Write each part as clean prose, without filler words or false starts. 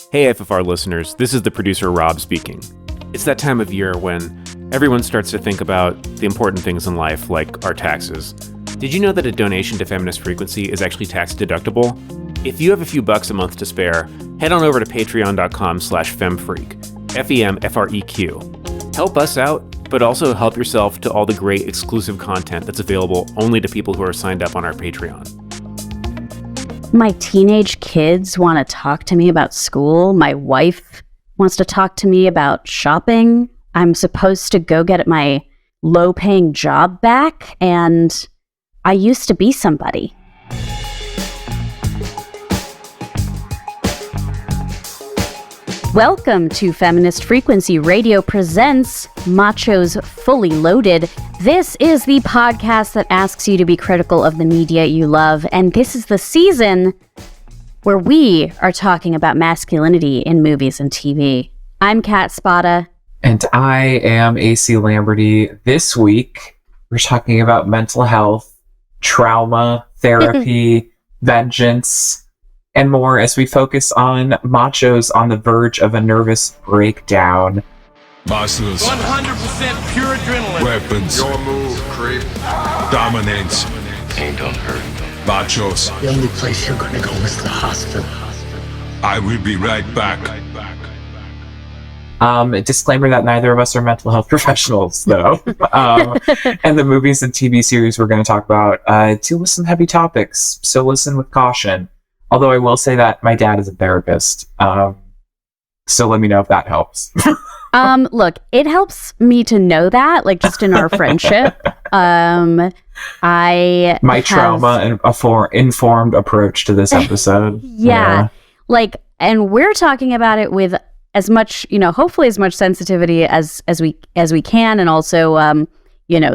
Hey FFR listeners, this is the producer Rob speaking. It's that time of year when everyone starts to think about the important things in life, like our taxes. Did you know that a donation to Feminist Frequency is actually tax deductible? If you have a few bucks a month to spare, head on over to patreon.com/femfreak, F-E-M-F-R-E-Q. Help us out, but also help yourself to all the great exclusive content that's available only to people who are signed up on our Patreon. My teenage kids want to talk to me about school. My wife wants to talk to me about shopping. I'm supposed to go get my low-paying job back, and I used to be somebody. Welcome to Feminist Frequency Radio presents Machos Fully Loaded. This is the podcast that asks you to be critical of the media you love, and this is the season where we are talking about masculinity in movies and TV. I'm Kat Spada. And I am AC Lamberty. This week, we're talking about mental health, trauma, therapy, vengeance, and more as we focus on machos on the verge of a nervous breakdown. Muscles. 100% pure adrenaline. Weapons. Your move, creep. Dominance. Ain't gonna hurt. Machos. The only place you're gonna go is the hospital. I will be right back. A disclaimer that neither of us are mental health professionals, though. And the movies and TV series we're going to talk about deal with some heavy topics, so listen with caution. Although I will say that my dad is a therapist, so let me know if that helps. Look, it helps me to know that, like, just in our friendship. My trauma and informed approach to this episode. Yeah. Like, and we're talking about it with as much, hopefully as much sensitivity as we can, and also,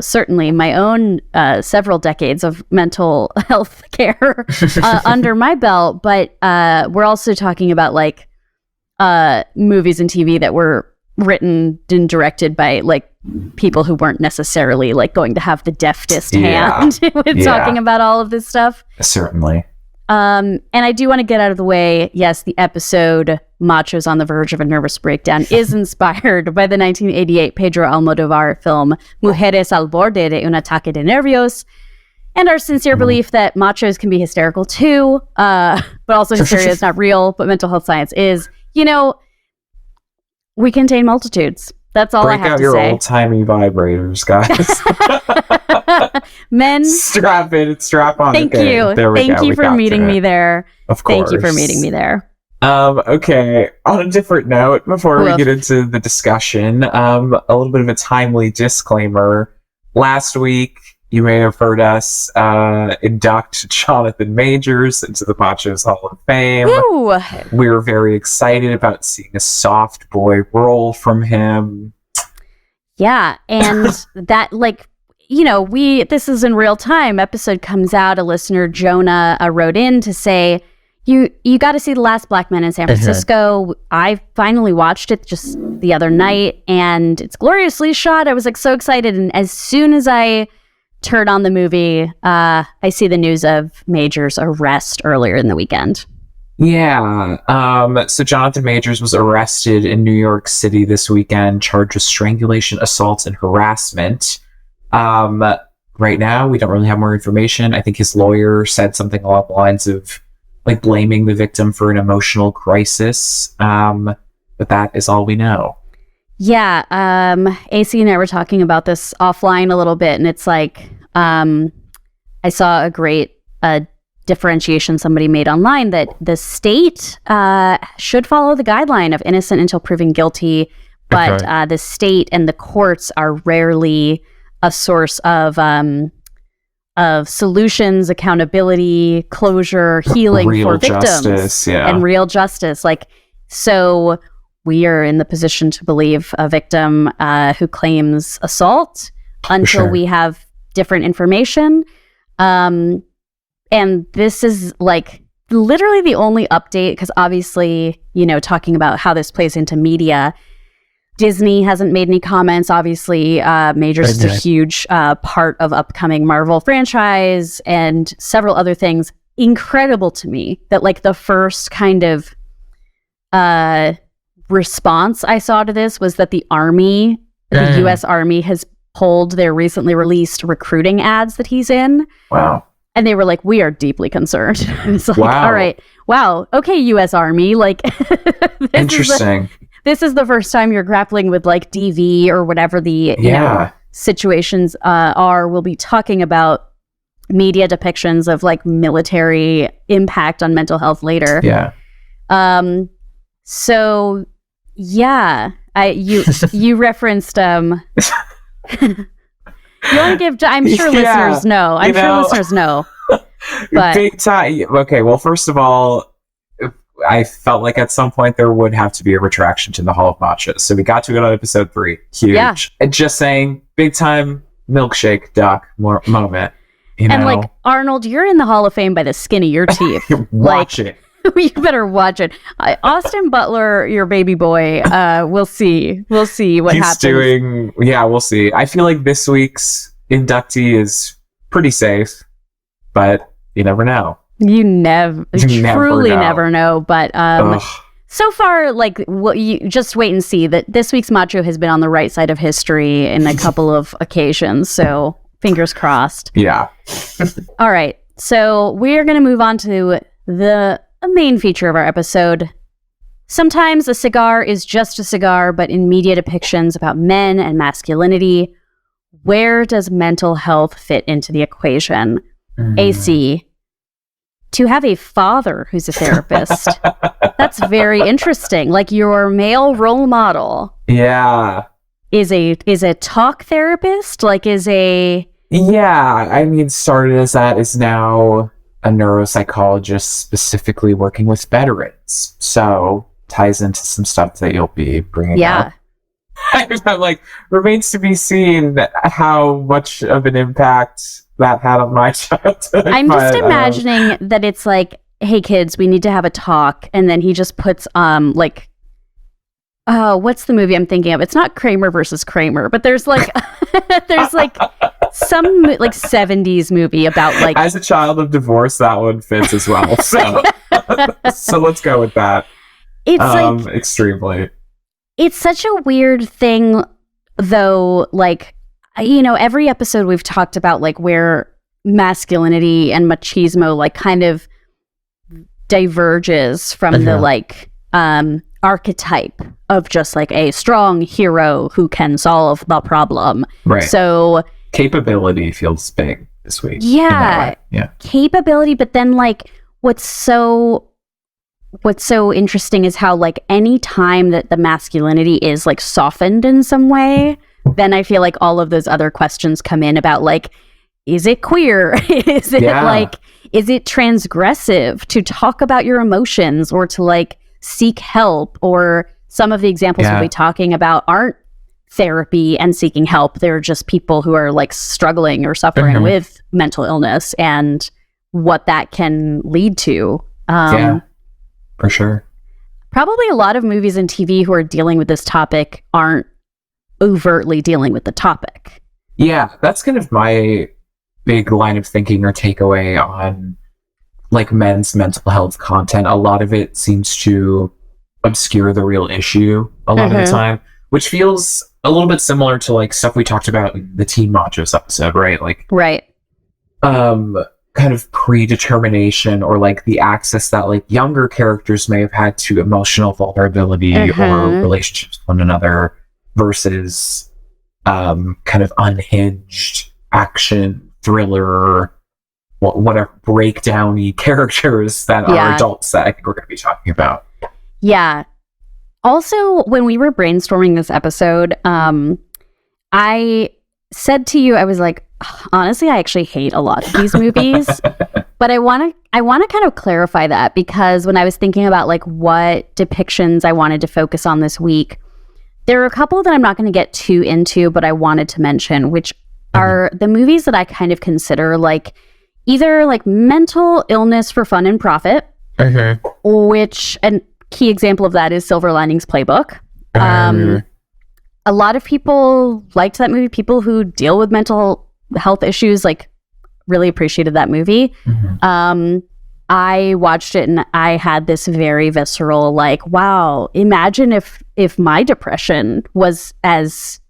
certainly my own several decades of mental health care under my belt. But we're also talking about like movies and TV that were written and directed by like people who weren't necessarily like going to have the deftest hand with talking about all of this stuff. Certainly. And I do want to get out of the way. Yes, the episode Machos on the Verge of a Nervous Breakdown is inspired by the 1988 Pedro Almodovar film Mujeres al borde de un ataque de nervios, and our sincere belief that machos can be hysterical too, but also hysteria is not real, but mental health science is. We contain multitudes. That's all I have to say. Break out your old-timey vibrators, guys. Men. Strap on. Thank okay. you. There we Thank go. you for meeting me there. Of course. Thank you for meeting me there. Okay. On a different note, before we get into the discussion, a little bit of a timely disclaimer. Last week, you may have heard us induct Jonathan Majors into the Machos Hall of Fame. Woo! We were very excited about seeing a soft boy role from him. Yeah, and that, this is in real time. Episode comes out. A listener, Jonah, wrote in to say, you got to see The Last Black Man in San Francisco. I finally watched it just the other night, and it's gloriously shot. I was so excited, and as soon as I turn on the movie, I see the news of Majors' arrest earlier in the weekend. Yeah. So Jonathan Majors was arrested in New York City this weekend, charged with strangulation, assault, and harassment. Right now, we don't really have more information. I think his lawyer said something along the lines of blaming the victim for an emotional crisis. But that is all we know. Yeah, AC and I were talking about this offline a little bit, and it's I saw a great differentiation somebody made online that the state should follow the guideline of innocent until proven guilty, but the state and the courts are rarely a source of solutions, accountability, closure, healing real for victims, justice, and real justice. So we are in the position to believe a victim who claims assault until we have different information. And this is literally the only update, because obviously, talking about how this plays into media, Disney hasn't made any comments. Obviously, Majors is a huge part of upcoming Marvel franchise and several other things. Incredible to me that the first kind of response I saw to this was that the U.S. Army has pulled their recently released recruiting ads that he's in. Wow. And they were like, we are deeply concerned. It's like, Wow. all right, wow, okay, U.S. Army, like, Interesting. This is the first time you're grappling with like DV or whatever the you know, situations are. We'll be talking about media depictions of like military impact on mental health later. Yeah. So yeah, you referenced you want to give? I'm sure listeners know. I'm sure listeners know. But big time. Okay. Well, first of all, I felt like at some point there would have to be a retraction to the Hall of Machos. So we got to it on episode 3. Huge. Yeah. And just saying, big time milkshake duck moment. You know? And like Arnold, you're in the Hall of Fame by the skin of your teeth. Watch it. You better watch it. Austin Butler, your baby boy. We'll see. We'll see what happens. We'll see. I feel like this week's inductee is pretty safe, but you never know. You truly never know. But so far, like, you just wait and see that this week's Macho has been on the right side of history in a couple of occasions. So fingers crossed. Yeah. All right. So we're going to move on to the main feature of our episode. Sometimes a cigar is just a cigar, but in media depictions about men and masculinity, where does mental health fit into the equation? AC, to have a father who's a therapist, that's very interesting. Like, your male role model is a talk therapist, like I mean, started as that, is now a neuropsychologist specifically working with veterans. So ties into some stuff that you'll be bringing up. I'm like, remains to be seen how much of an impact that had on my childhood. I'm just imagining that it's like, hey kids, we need to have a talk, and then he just puts like, what's the movie I'm thinking of? It's not Kramer versus Kramer, but there's like some like 70s movie about like, as a child of divorce, that one fits as well. So so let's go with that. It's like extremely. It's such a weird thing though, like, you know, every episode we've talked about like where masculinity and machismo like kind of diverges from the like archetype of just like a strong hero who can solve the problem. Right. So capability feels big this week. Yeah. Capability, but then like what's so interesting is how like any time that the masculinity is like softened in some way, then I feel like all of those other questions come in about like, is it queer? Is it like, is it transgressive to talk about your emotions or to like seek help? Or some of the examples we'll be talking about aren't therapy and seeking help. They're just people who are like struggling or suffering with mental illness and what that can lead to. For sure. Probably a lot of movies and TV who are dealing with this topic aren't overtly dealing with the topic. Yeah, that's kind of my big line of thinking or takeaway on like men's mental health content. A lot of it seems to obscure the real issue a lot of the time, which feels a little bit similar to like stuff we talked about in the Teen Machos episode, right? Like, kind of predetermination or like the access that like younger characters may have had to emotional vulnerability or relationships with one another versus kind of unhinged action thriller, whatever breakdown-y characters that are adults that I think we're going to be talking about. Yeah. Also, when we were brainstorming this episode, I said to you, I was like, honestly, I actually hate a lot of these movies, but I want to kind of clarify that, because when I was thinking about like what depictions I wanted to focus on this week, there are a couple that I'm not going to get too into, but I wanted to mention, which are the movies that I kind of consider like either like mental illness for fun and profit, which, and key example of that is Silver Linings Playbook. A lot of people liked that movie. People who deal with mental health issues like really appreciated that movie. I watched it and I had this very visceral, like, wow, imagine if my depression was as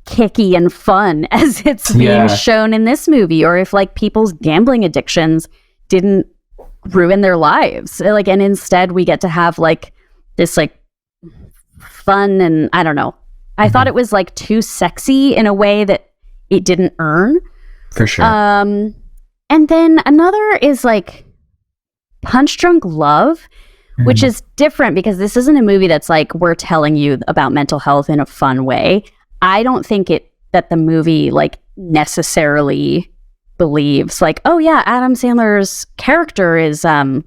kicky and fun as it's being shown in this movie, or if like people's gambling addictions didn't ruin their lives. Like, and instead we get to have like this like fun, and I don't know. I thought it was like too sexy in a way that it didn't earn. For sure. And then another is like Punch Drunk Love, which is different because this isn't a movie that's like, we're telling you about mental health in a fun way. I don't think that the movie like necessarily believes like, oh yeah, Adam Sandler's character is a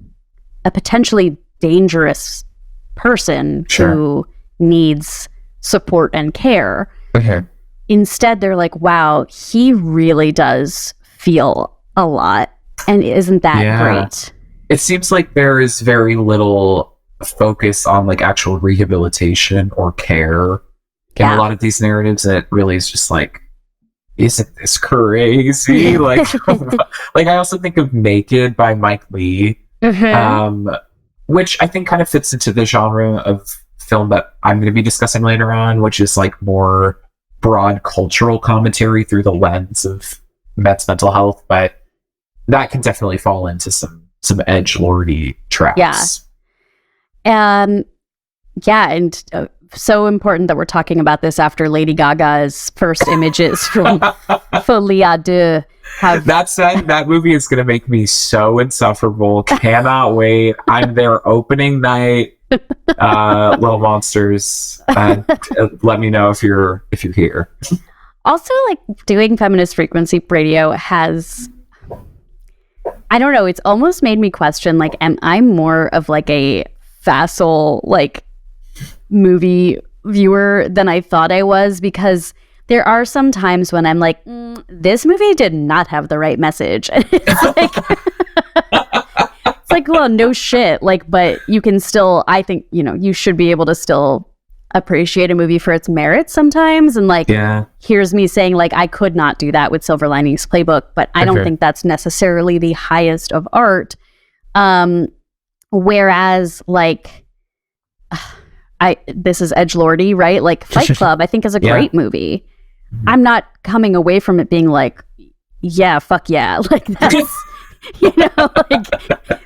potentially dangerous person who needs support and care. Okay. Instead, they're like, wow, he really does feel a lot. And isn't that great? It seems like there is very little focus on like actual rehabilitation or care in a lot of these narratives. And it really is just like, isn't this crazy? Like, like I also think of Naked by Mike Lee, which I think kind of fits into the genre of film that I'm going to be discussing later on, which is like more broad cultural commentary through the lens of men's mental health, but that can definitely fall into some edgelordy traps. And so important that we're talking about this after Lady Gaga's first images from Folie à Deux. That said, that movie is going to make me so insufferable. Cannot wait. I'm there opening night. Little Monsters. Let me know if you're here. Also, like, doing Feminist Frequency Radio has, I don't know, it's almost made me question, like, am I more of like a facile like movie viewer than I thought I was? Because there are some times when I'm like, this movie did not have the right message. And it's like, it's like, well, no shit. Like, but you can still, I think, you know, you should be able to still appreciate a movie for its merits sometimes. And like, here's me saying like, I could not do that with Silver Linings Playbook, but I don't think that's necessarily the highest of art. Whereas like, this is edgelordy, right? Like Fight Club, I think is a great movie. I'm not coming away from it being like, yeah, fuck yeah. Like that's, you know, like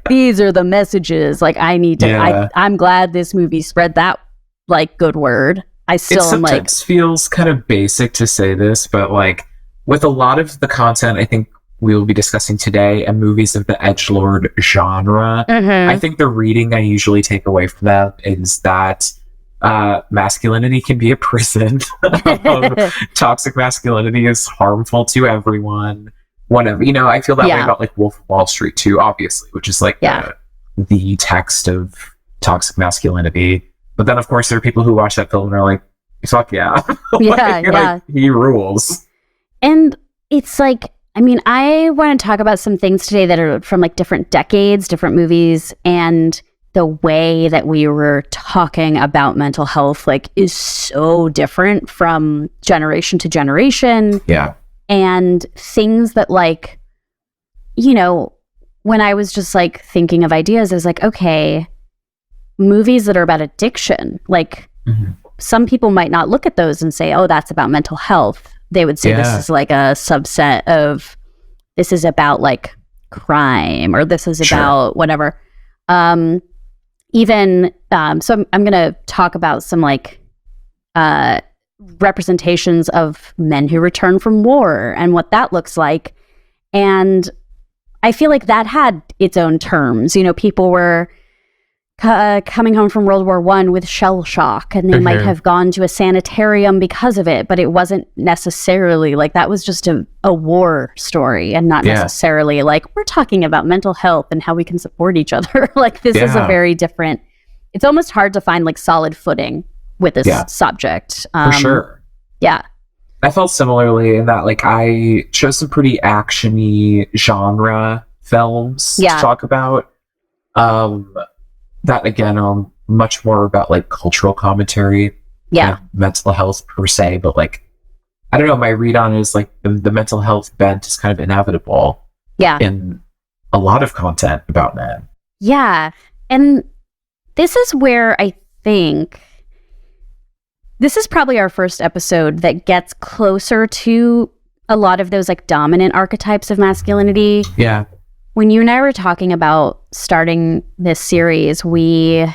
these are the messages. Like I need to, I'm glad this movie spread that like good word. I still am like, it sometimes feels kind of basic to say this, but like with a lot of the content I think we will be discussing today and movies of the edgelord genre, I think the reading I usually take away from them is that masculinity can be a prison. Toxic masculinity is harmful to everyone. Whatever, you know, I feel that way about like Wolf of Wall Street too, obviously, which is like the text of toxic masculinity. But then, of course, there are people who watch that film and are like, "Fuck yeah, like, he rules." And it's like, I mean, I want to talk about some things today that are from like different decades, different movies, and the way that we were talking about mental health like is so different from generation to generation. Yeah. And things that like, you know, when I was just like thinking of ideas, I was like, okay, movies that are about addiction, like some people might not look at those and say, oh, that's about mental health. They would say this is like a subset of, this is about like crime, or this is about whatever. Even so I'm going to talk about some like representations of men who return from war and what that looks like. And I feel like that had its own terms. You know, people were coming home from World War I with shell shock, and they might have gone to a sanitarium because of it, but it wasn't necessarily like, that was just a war story, and not necessarily like, we're talking about mental health and how we can support each other. Like this is a very different, it's almost hard to find like solid footing with this subject. For sure. Yeah. I felt similarly in that like I chose some pretty action-y genre films to talk about. That again are much more about like cultural commentary, mental health per se, but like I don't know, my read on it is like the mental health bent is kind of inevitable in a lot of content about men. Yeah. And this is where I think this is probably our first episode that gets closer to a lot of those like dominant archetypes of masculinity. Yeah. When you and I were talking about starting this series, we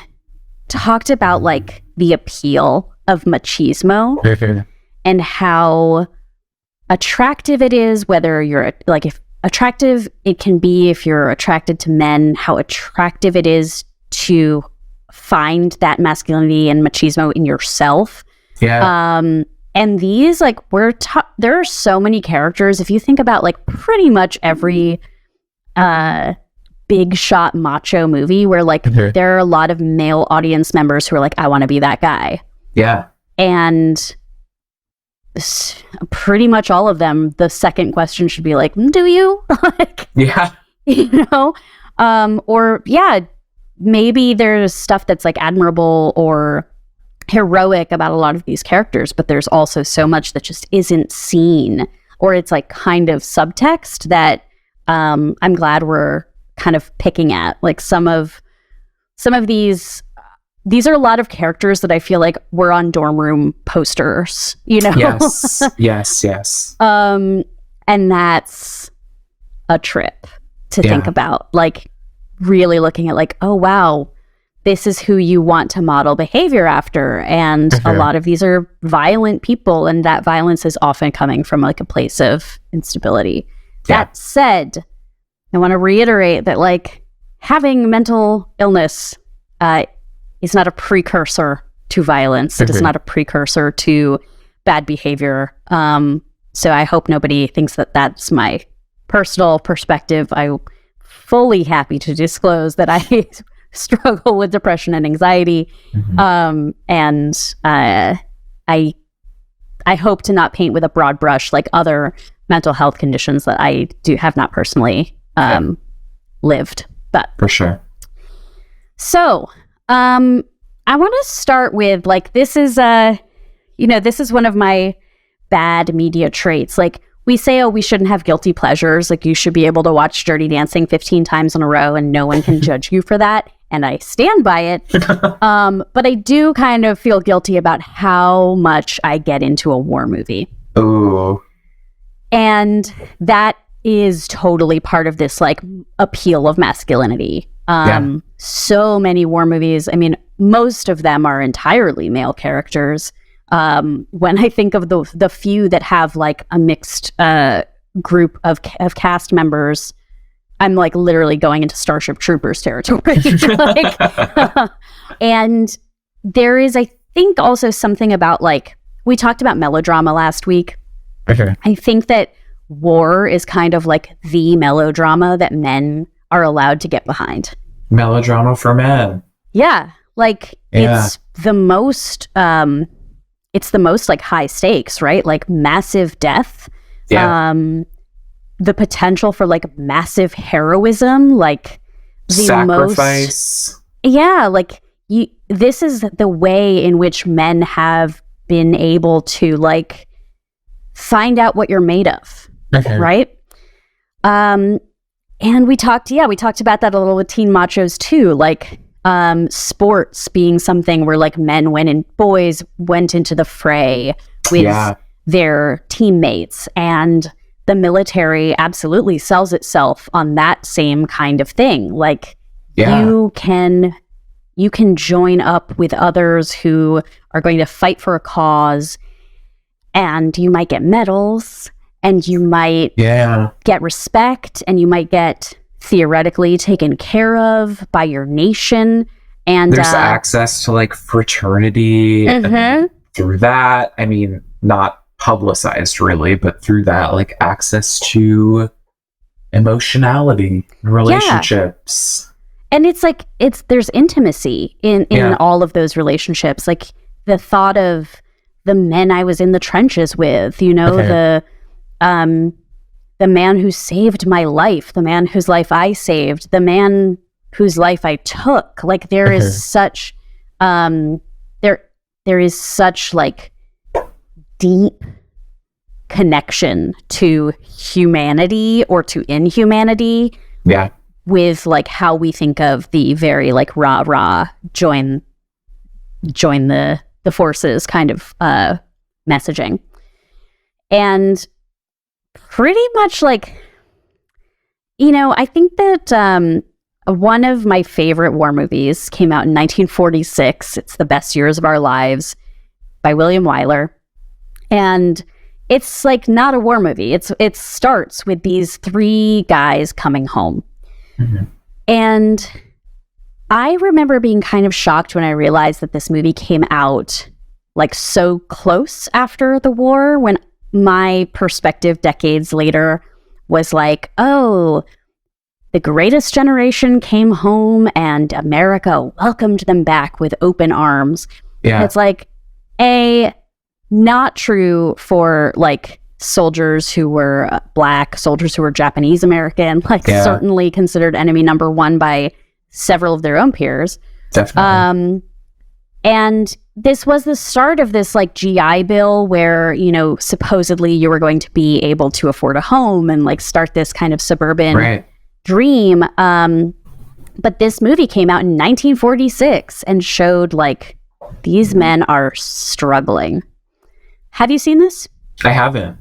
talked about like the appeal of machismo and how attractive it is, whether you're like, if attractive it can be if you're attracted to men, how attractive it is to find that masculinity and machismo in yourself. Yeah. And these like there are so many characters. If you think about like pretty much every big shot macho movie where like there are a lot of male audience members who are like, I want to be that guy. Yeah. And pretty much all of them, the second question should be like, do you? Like, Yeah. you know? Or yeah, maybe there's stuff that's like admirable or heroic about a lot of these characters, but there's also so much that just isn't seen, or it's like kind of subtext that I'm glad we're kind of picking at. Like some of these are a lot of characters that I feel like were on dorm room posters, you know? Yes. Yes. And that's a trip to think about, like really looking at like, oh wow, this is who you want to model behavior after. And a lot of these are violent people, and that violence is often coming from like a place of instability. Yeah. That said, I want to reiterate that like having mental illness is not a precursor to violence. It is not a precursor to bad behavior. So I hope nobody thinks that that's my personal perspective. I'm fully happy to disclose that I struggle with depression and anxiety. And I hope to not paint with a broad brush like other mental health conditions that I have not personally lived. But for sure. So I want to start with like, this is one of my bad media traits. Like we say, oh, we shouldn't have guilty pleasures. Like you should be able to watch Dirty Dancing 15 times in a row and no one can judge you for that. And I stand by it. But I do kind of feel guilty about how much I get into a war movie. Ooh. And that is totally part of this like appeal of masculinity. So many war movies, I mean, most of them are entirely male characters. When I think of the few that have like a mixed group of cast members, I'm like literally going into Starship Troopers territory. And there is, I think, also something about like, we talked about melodrama last week. Okay. I think that war is kind of like the melodrama that men are allowed to get behind. Melodrama for men. Yeah. Like it's the most like high stakes, right? Like massive death. Yeah. The potential for like massive heroism, like the sacrifice. Like this is the way in which men have been able to like find out what you're made of. Okay. Right? And we talked about that a little with Teen Machos too, like sports being something where like boys went into the fray with their teammates, and the military absolutely sells itself on that same kind of thing. Like you can join up with others who are going to fight for a cause, and you might get medals, and you might get respect, and you might get theoretically taken care of by your nation. And there's access to like fraternity and through that. I mean, not publicized really, but through that, like access to emotionality, relationships. And it's like there's intimacy in all of those relationships. Like the thought of the men I was in the trenches with, you know, the man who saved my life, the man whose life I saved, the man whose life I took. Like there is such there is such like deep connection to humanity or to inhumanity with like how we think of the very like rah join the forces kind of messaging. And pretty much like, you know, I think that one of my favorite war movies came out in 1946. It's The Best Years of Our Lives by William Wyler. And it's like not a war movie. It starts with these three guys coming home. Mm-hmm. And I remember being kind of shocked when I realized that this movie came out like so close after the war, when my perspective decades later was like, oh, the greatest generation came home and America welcomed them back with open arms. Yeah. It's like, not true for like soldiers who were Black, soldiers who were Japanese American, certainly considered enemy number one by several of their own peers. Definitely. And this was the start of this like GI Bill where, you know, supposedly you were going to be able to afford a home and like start this kind of suburban dream. But this movie came out in 1946 and showed like these men are struggling. Have you seen this? I haven't.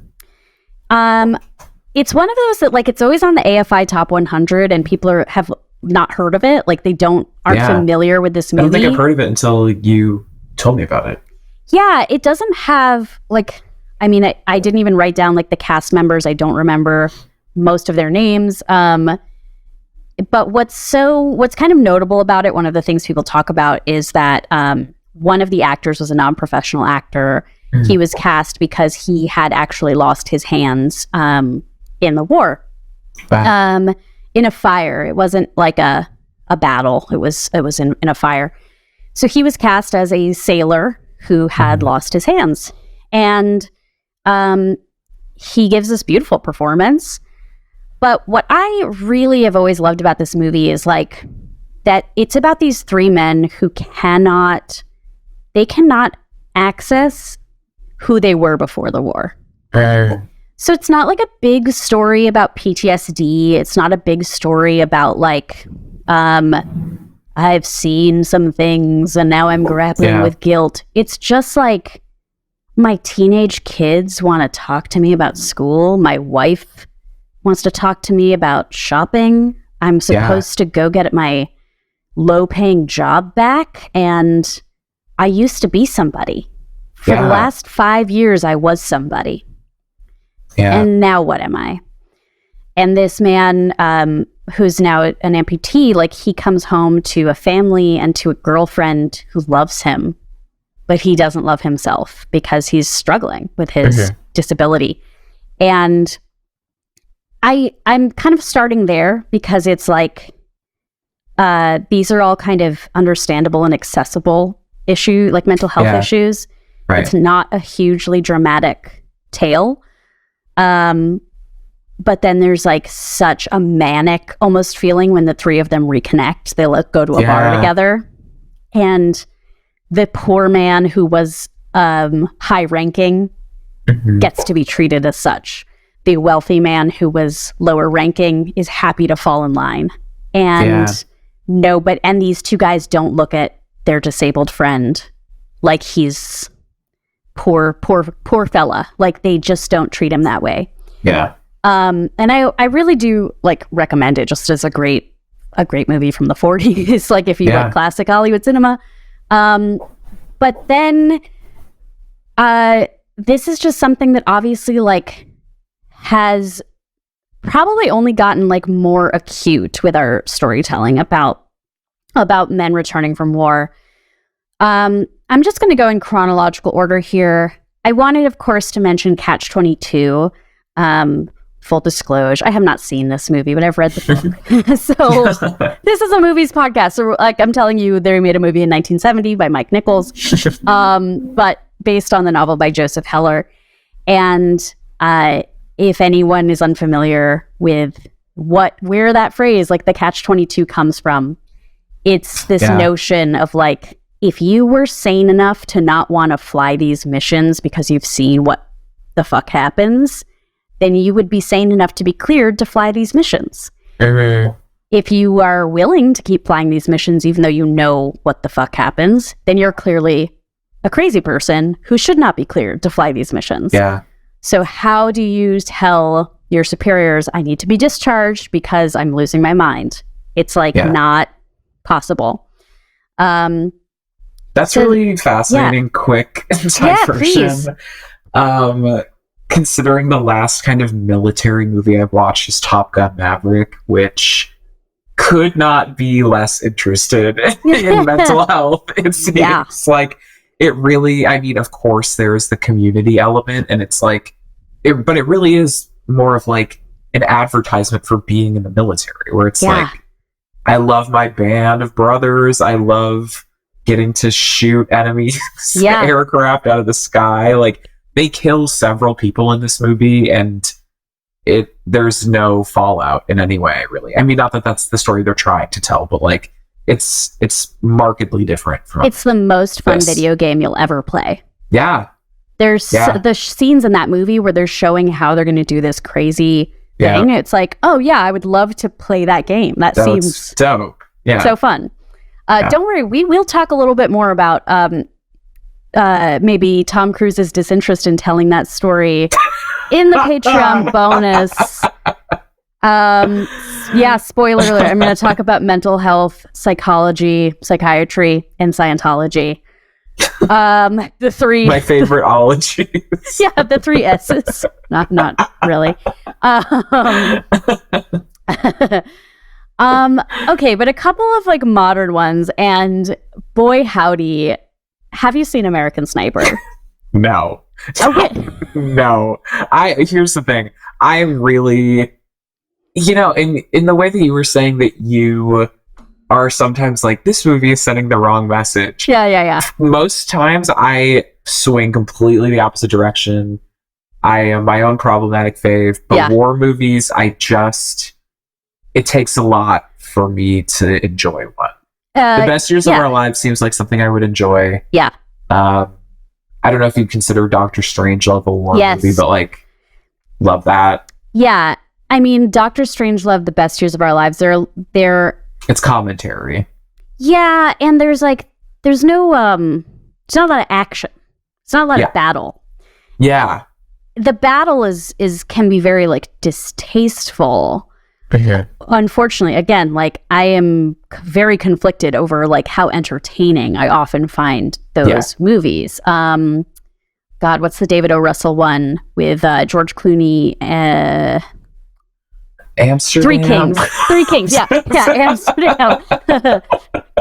It's one of those that like it's always on the AFI Top 100 and people have not heard of it. Like they aren't familiar with this movie. I don't think I've heard of it until you told me about it. Yeah, it doesn't have like, I mean, I didn't even write down like the cast members. I don't remember most of their names. But what's kind of notable about it, one of the things people talk about is that one of the actors was a non-professional actor. Mm-hmm. He was cast because he had actually lost his hands in the war. Wow. In a fire. It wasn't like a battle. It was in a fire. So he was cast as a sailor who had lost his hands. And he gives this beautiful performance. But what I really have always loved about this movie is like that it's about these three men who cannot access who they were before the war. So it's not like a big story about PTSD. It's not a big story about like, I've seen some things and now I'm grappling with guilt. It's just like my teenage kids want to talk to me about school. My wife wants to talk to me about shopping. I'm supposed to go get my low-paying job back. And I used to be somebody. For the last 5 years, I was somebody. Yeah. And now what am I? And this man, who's now an amputee, like he comes home to a family and to a girlfriend who loves him, but he doesn't love himself because he's struggling with his disability. And I'm kind of starting there because it's like, these are all kind of understandable and accessible like mental health issues. Right. It's not a hugely dramatic tale. But then there's like such a manic almost feeling when the three of them reconnect. They go to a bar together. And the poor man who was high ranking gets to be treated as such. The wealthy man who was lower ranking is happy to fall in line. And and these two guys don't look at their disabled friend like he's poor fella. Like they just don't treat him that way. Yeah. And I really do like recommend it just as a great movie from the 40s. Like if you like classic Hollywood cinema. But then this is just something that obviously like has probably only gotten like more acute with our storytelling about men returning from war. I'm just going to go in chronological order here. I wanted, of course, to mention Catch-22. Full disclosure, I have not seen this movie, but I've read the book. So this is a movies podcast. So like I'm telling you, they made a movie in 1970 by Mike Nichols, but based on the novel by Joseph Heller. And if anyone is unfamiliar with where that phrase, like the Catch-22 comes from, it's this notion of like, if you were sane enough to not want to fly these missions because you've seen what the fuck happens, then you would be sane enough to be cleared to fly these missions. if you are willing to keep flying these missions, even though you know what the fuck happens, then you're clearly a crazy person who should not be cleared to fly these missions. Yeah. So how do you tell your superiors, I need to be discharged because I'm losing my mind? It's like not possible. That's really fascinating, quick diversion. Considering the last kind of military movie I've watched is Top Gun Maverick, which could not be less interested in mental health. It seems like it really, I mean, of course, there's the community element, and it's like, but it really is more of like an advertisement for being in the military, where it's like, I love my band of brothers. I love getting to shoot enemy aircraft out of the sky. Like, they kill several people in this movie, and there's no fallout in any way, really. I mean, not that that's the story they're trying to tell, but like, it's markedly different from it's the most fun video game you'll ever play. There's the scenes in that movie where they're showing how they're going to do this crazy thing. It's like, oh yeah, I would love to play that game. That seems dope. So fun. Don't worry, we'll talk a little bit more about maybe Tom Cruise's disinterest in telling that story in the Patreon bonus. Spoiler alert. I'm going to talk about mental health, psychology, psychiatry, and Scientology. The three, my favorite ologies. The three S's. Not really. Okay, but a couple of like modern ones, and boy howdy, have you seen American Sniper? No. Okay. No. Here's the thing. I'm really, in the way that you were saying that you are sometimes like, this movie is sending the wrong message. Yeah. Most times I swing completely the opposite direction. I am my own problematic fave, but war movies, it takes a lot for me to enjoy one. The Best Years of Our Lives seems like something I would enjoy. I don't know if you'd consider Doctor Strangelove a war movie, but like, love that. Yeah. I mean, Doctor Strangelove, The Best Years of Our Lives, they're it's commentary. Yeah, and there's no it's not a lot of action. It's not a lot of battle. Yeah. The battle can be very like distasteful. Unfortunately, again, like I am very conflicted over like how entertaining I often find those movies. God, what's the David O. Russell one with George Clooney? Amsterdam. Three Kings. Yeah, Amsterdam.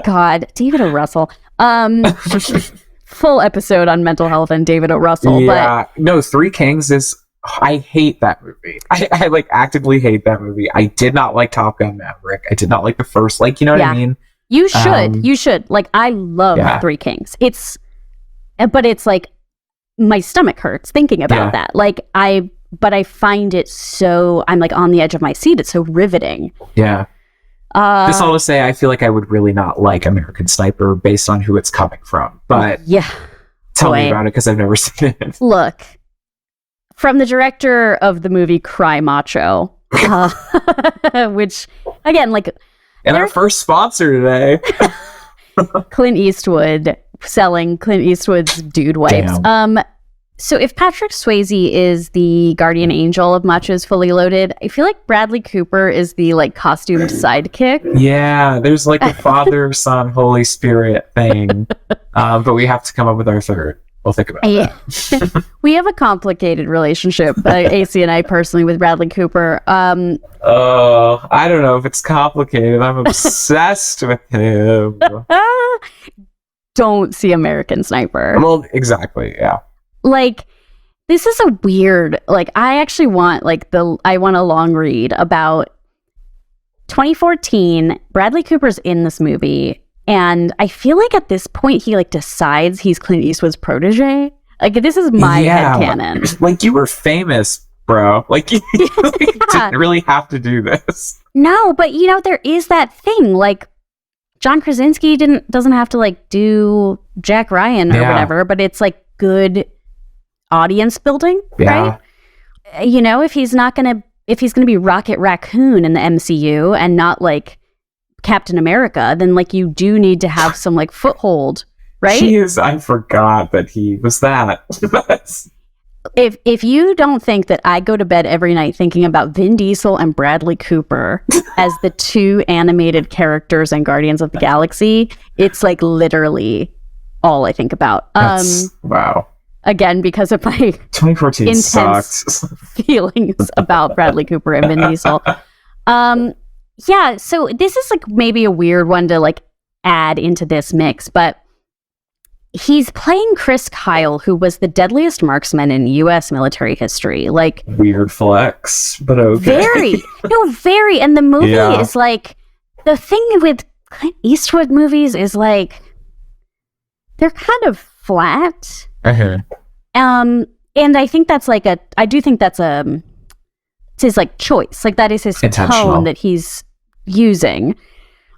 God, David O. Russell. Full episode on mental health and David O. Russell. Yeah, no, Three Kings is. I hate that movie. I like actively hate that movie. I did not like Top Gun Maverick. I did not like the first. Like, you know what I mean? You should. Like, I love Three Kings. But it's like my stomach hurts thinking about that. Like, but I find it so, I'm like on the edge of my seat. It's so riveting. Yeah. This all to say, I feel like I would really not like American Sniper based on who it's coming from. But tell me about it because I've never seen it. Look, from the director of the movie Cry Macho, which again, like, and our first sponsor today, Clint Eastwood selling Clint Eastwood's dude wipes. So if Patrick Swayze is the guardian angel of Machos Fully Loaded, I feel like Bradley Cooper is the like costumed sidekick. Yeah, there's like a Father, Son, Holy Spirit thing, but we have to come up with our third. We'll think about that. We have a complicated relationship, AC and I personally, with Bradley Cooper. I don't know if it's complicated. I'm obsessed with him. Don't see American Sniper. Well, exactly, yeah. Like, this is a weird, like, I actually want, like, I want a long read about 2014. Bradley Cooper's in this movie, and I feel like at this point he, like, decides he's Clint Eastwood's protege. Like, this is my headcanon. Like, you were famous, bro. Like, you didn't really have to do this. No, but, there is that thing, like, John Krasinski doesn't have to, like, do Jack Ryan or whatever, but it's, like, good audience building, right? If he's not going to if he's going to be Rocket Raccoon in the MCU and not like Captain America, then like you do need to have some like foothold, right? I forgot that he was that. If you don't think that I go to bed every night thinking about Vin Diesel and Bradley Cooper as the two animated characters in Guardians of the Galaxy, it's like literally all I think about. Wow. Again, because of my 2014 intense sucks. feelings about Bradley Cooper and Vin Diesel. Yeah, so this is like maybe a weird one to like add into this mix, but he's playing Chris Kyle, who was the deadliest marksman in U.S. military history. Like, weird flex, but okay. Very. And the movie is like, the thing with Clint Eastwood movies is like, they're kind of flat. Uh-huh. And I think that's like I do think that's it's his like choice. Like that is his tone that he's using.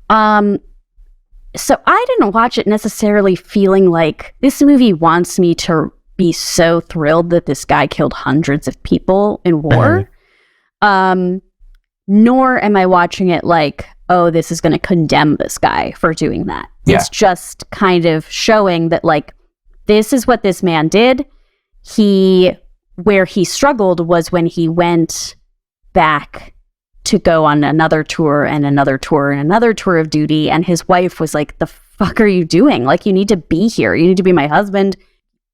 So I didn't watch it necessarily feeling like this movie wants me to be so thrilled that this guy killed hundreds of people in war. Nor am I watching it like, oh, this is going to condemn this guy for doing that. Yeah. It's just kind of showing that like, this is what this man did. Where he struggled was when he went back to go on another tour and another tour and another tour of duty. And his wife was like, the fuck are you doing? Like, you need to be here. You need to be my husband.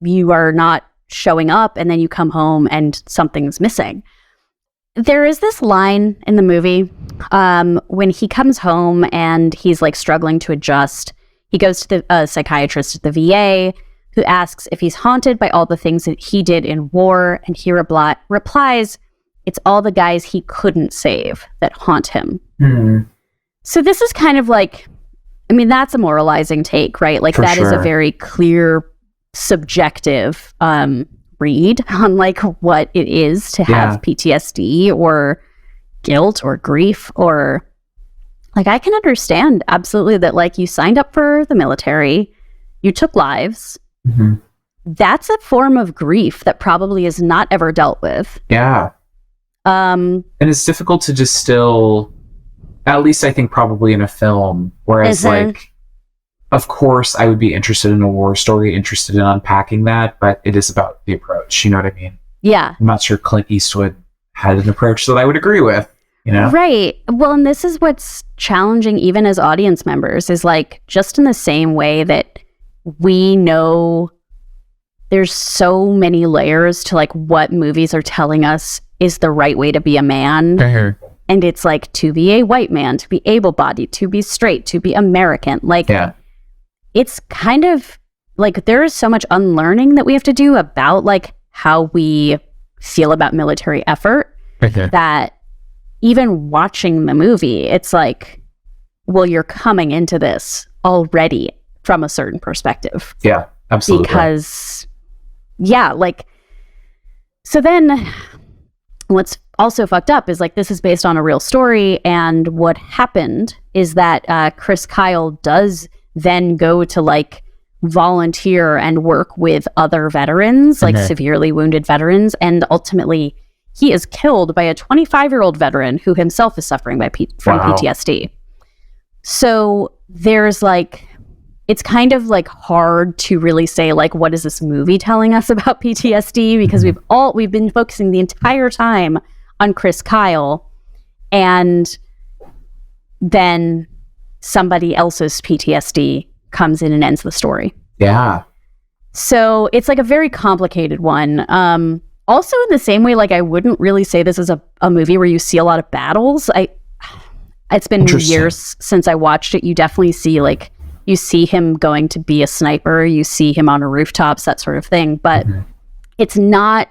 You are not showing up. And then you come home and something's missing. There is this line in the movie when he comes home and he's like struggling to adjust. He goes to the psychiatrist at the VA who asks if he's haunted by all the things that he did in war. And he replies, it's all the guys he couldn't save that haunt him. Mm-hmm. So this is kind of like, I mean, that's a moralizing take, right? Like that is a very clear, subjective read on like what it is to have PTSD or guilt or grief, or like I can understand absolutely that like you signed up for the military, you took lives. Mm-hmm. That's a form of grief that probably is not ever dealt with. Yeah. And it's difficult to distill, at least I think probably in a film, whereas like, of course I would be interested in a war story, interested in unpacking that, but it is about the approach, you know what I mean? Yeah. I'm not sure Clint Eastwood had an approach that I would agree with, you know? Right. Well, and this is what's challenging even as audience members, is like, just in the same way that we know there's so many layers to like what movies are telling us is the right way to be a man. Uh-huh. And it's like to be a white man, to be able-bodied, to be straight, to be American. Like, it's kind of like there is so much unlearning that we have to do about like how we feel about military effort, that even watching the movie, it's like, well, you're coming into this already from a certain perspective. Yeah, absolutely. Because, like, so then what's also fucked up is like, this is based on a real story. And what happened is that Chris Kyle does then go to like volunteer and work with other veterans, like severely wounded veterans. And ultimately he is killed by a 25-year-old veteran who himself is suffering from PTSD. So there's like, it's kind of like hard to really say like, what is this movie telling us about PTSD? Because we've been focusing the entire time on Chris Kyle, and then somebody else's PTSD comes in and ends the story. Yeah. So it's like a very complicated one. Also in the same way, like I wouldn't really say this is a movie where you see a lot of battles. It's been years since I watched it. You definitely see like, you see him going to be a sniper, you see him on rooftops, that sort of thing. But it's not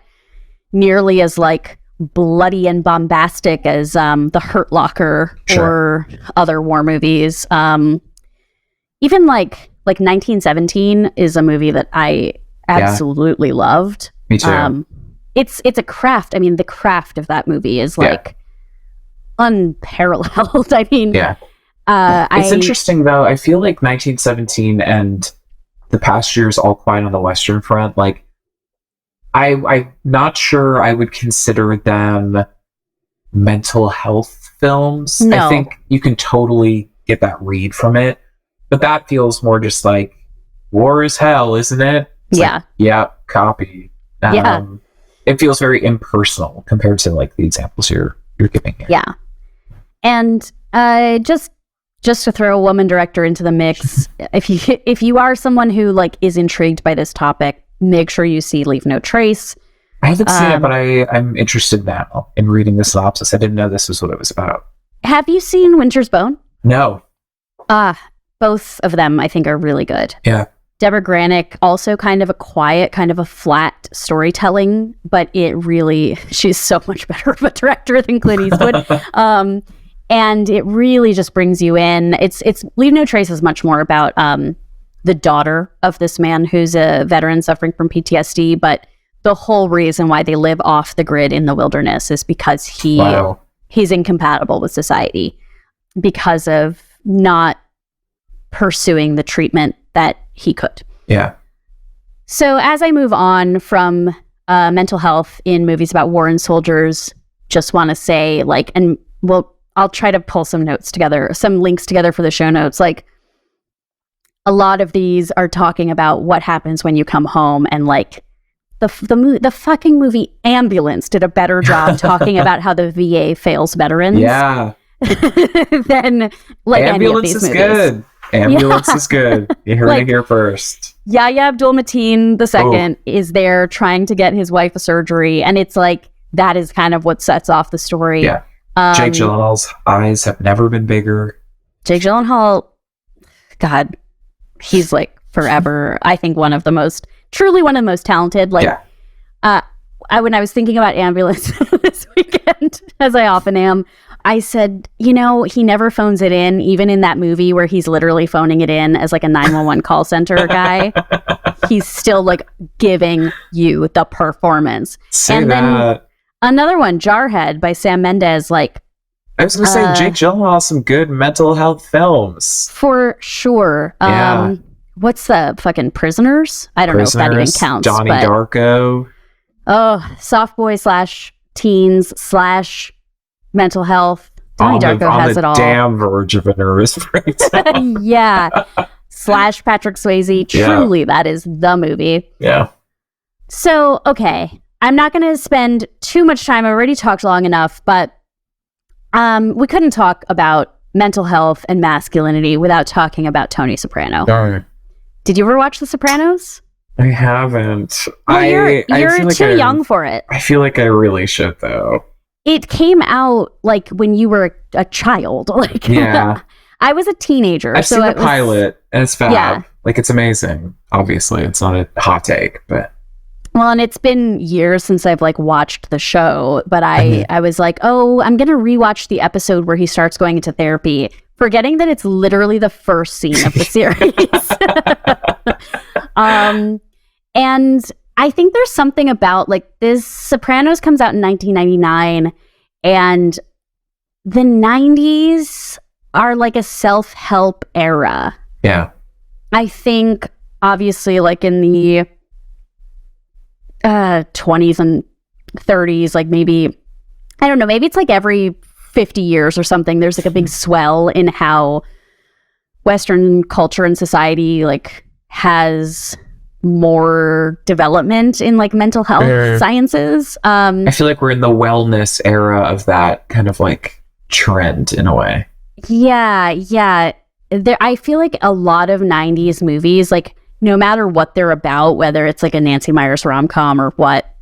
nearly as like bloody and bombastic as The Hurt Locker or other war movies. Even like 1917 is a movie that I absolutely loved. Me too. It's a craft. I mean, the craft of that movie is like unparalleled. I mean, it's interesting though. I feel like 1917 and The Past Years, All Quiet on the Western Front, like I'm not sure I would consider them mental health films. No. I think you can totally get that read from it, but that feels more just like war is hell, isn't it? It's Yeah. like, yeah, copy. Yeah. It feels very impersonal compared to like the examples you're giving here. Yeah. And just to throw a woman director into the mix, if you are someone who like is intrigued by this topic, make sure you see Leave No Trace. I haven't seen it, but I'm interested now in reading the synopsis. I didn't know this was what it was about. Have you seen Winter's Bone? No. Both of them I think are really good. Yeah. Deborah Granick, also kind of a quiet, kind of a flat storytelling, but she's so much better of a director than Clint Eastwood. And it really just brings you in. It's Leave No Trace is much more about the daughter of this man who's a veteran suffering from PTSD, but the whole reason why they live off the grid in the wilderness is because he's incompatible with society because of not pursuing the treatment that he could. Yeah. So as I move on from mental health in movies about war and soldiers, just want to say I'll try to pull some notes together, some links together for the show notes. Like a lot of these are talking about what happens when you come home, and like the fucking movie Ambulance did a better job talking about how the VA fails veterans. Yeah. than like Ambulance any of these is movies. Good. Ambulance is good. You heard it here first. Yahya Abdul-Mateen II is there trying to get his wife a surgery, and it's like that is kind of what sets off the story. Yeah. Jake Gyllenhaal's eyes have never been bigger. Jake Gyllenhaal, God, he's like forever. I think one of the most talented. Like, when I was thinking about Ambulance this weekend, as I often am, I said, he never phones it in, even in that movie where he's literally phoning it in as like a 911 call center guy. He's still like giving you the performance. Then another one, Jarhead by Sam Mendes. Like, I was going to say, Jake Gyllenhaal has some good mental health films. For sure. Yeah. What's the fucking Prisoners? I don't know if that even counts. Donnie Darko. Oh, soft boy / teens / mental health. Donnie Darko has it all. Damn verge of a nervous breakdown. Yeah. / Patrick Swayze. Truly, that is the movie. Yeah. So, okay. I'm not going to spend too much time. I already talked long enough, but we couldn't talk about mental health and masculinity without talking about Tony Soprano. Darn. Did you ever watch The Sopranos? I haven't. Well, you're too young for it. I feel like I really should, though. It came out like when you were a child. Like, yeah. I was a teenager. I've seen the pilot, and it's fab. Yeah. Like, it's amazing. Obviously, it's not a hot take, but... Well, and it's been years since I've like watched the show, but I was like, oh, I'm going to rewatch the episode where he starts going into therapy, forgetting that it's literally the first scene of the series. And I think there's something about like this. Sopranos comes out in 1999, and the 90s are like a self-help era. Yeah. I think obviously like in the 20s and 30s, like maybe, I don't know, maybe it's like every 50 years or something, there's like a big swell in how Western culture and society like has more development in like mental health sciences. I feel like we're in the wellness era of that kind of like trend in a way. Yeah. I feel like a lot of 90s movies, like no matter what they're about, whether it's like a Nancy Meyers rom-com or what,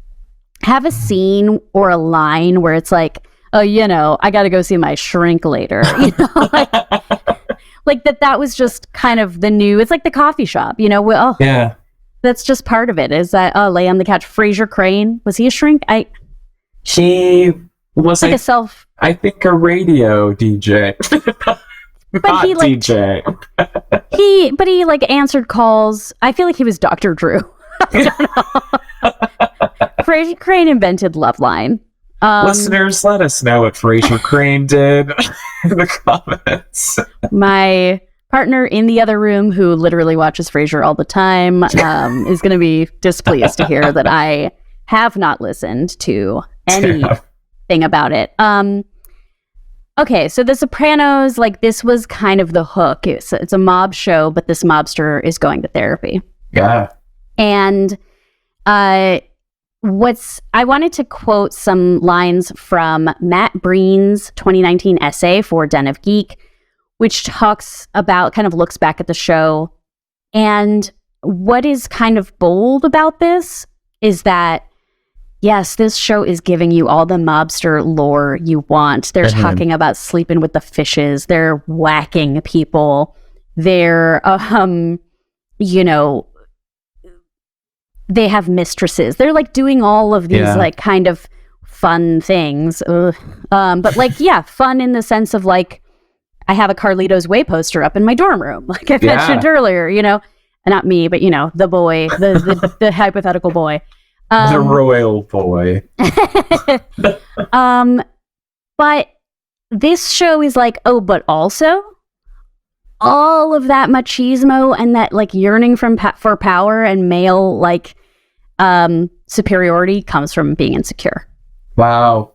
have a scene or a line where it's like, oh, I got to go see my shrink later. Like that was just kind of the new, it's like the coffee shop, Yeah. That's just part of it, is that, lay on the couch. Fraser Crane, was he a shrink? He was like I think a radio DJ. But he like DJ. he like answered calls. I feel like he was Dr. Drew. I don't know. Fraser Crane invented Loveline. Listeners, let us know what Fraser Crane did in the comments. My partner in the other room, who literally watches Frasier all the time, is going to be displeased to hear that I have not listened to anything thing about it. Okay, so The Sopranos, like, this was kind of the hook. It's a mob show, but this mobster is going to therapy. Yeah. And I wanted to quote some lines from Matt Breen's 2019 essay for Den of Geek, which talks about, kind of looks back at the show. And what is kind of bold about this is that, yes, this show is giving you all the mobster lore you want. They're talking about sleeping with the fishes. They're whacking people. They're, you know, they have mistresses. They're like doing all of these like kind of fun things. But like, yeah, fun in the sense of like, I have a Carlito's Way poster up in my dorm room, like I mentioned earlier, you know, not me, but you know, the boy, the hypothetical boy. The royal boy. But this show is like, oh, but also all of that machismo and that like yearning for power and male like superiority comes from being insecure. Wow.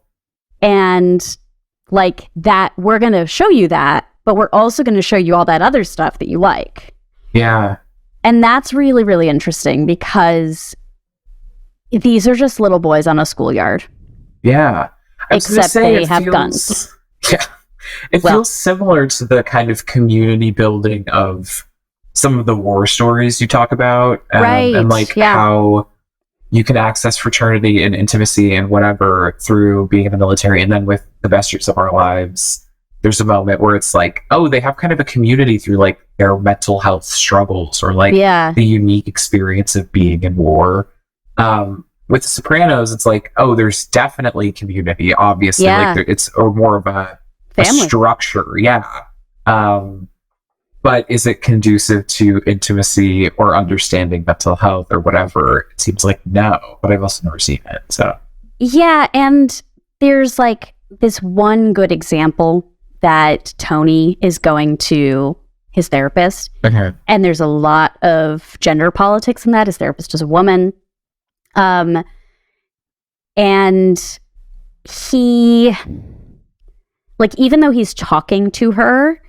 And like that, we're going to show you that, but we're also going to show you all that other stuff that you like. Yeah. And that's really, really interesting because these are just little boys on a schoolyard. Yeah. Except they have guns. Yeah. It feels similar to the kind of community building of some of the war stories you talk about. Right. And like how you can access fraternity and intimacy and whatever through being in the military. And then with the best years of our lives, there's a moment where it's like, oh, they have kind of a community through like their mental health struggles or like the unique experience of being in war. With The Sopranos, it's like, oh, there's definitely community, obviously. Like it's more of a structure. Yeah. But is it conducive to intimacy or understanding mental health or whatever? It seems like no, but I've also never seen it. So yeah, and there's like this one good example that Tony is going to his therapist. Okay. And there's a lot of gender politics in that. His therapist is a woman. And he, like, even though he's talking to her,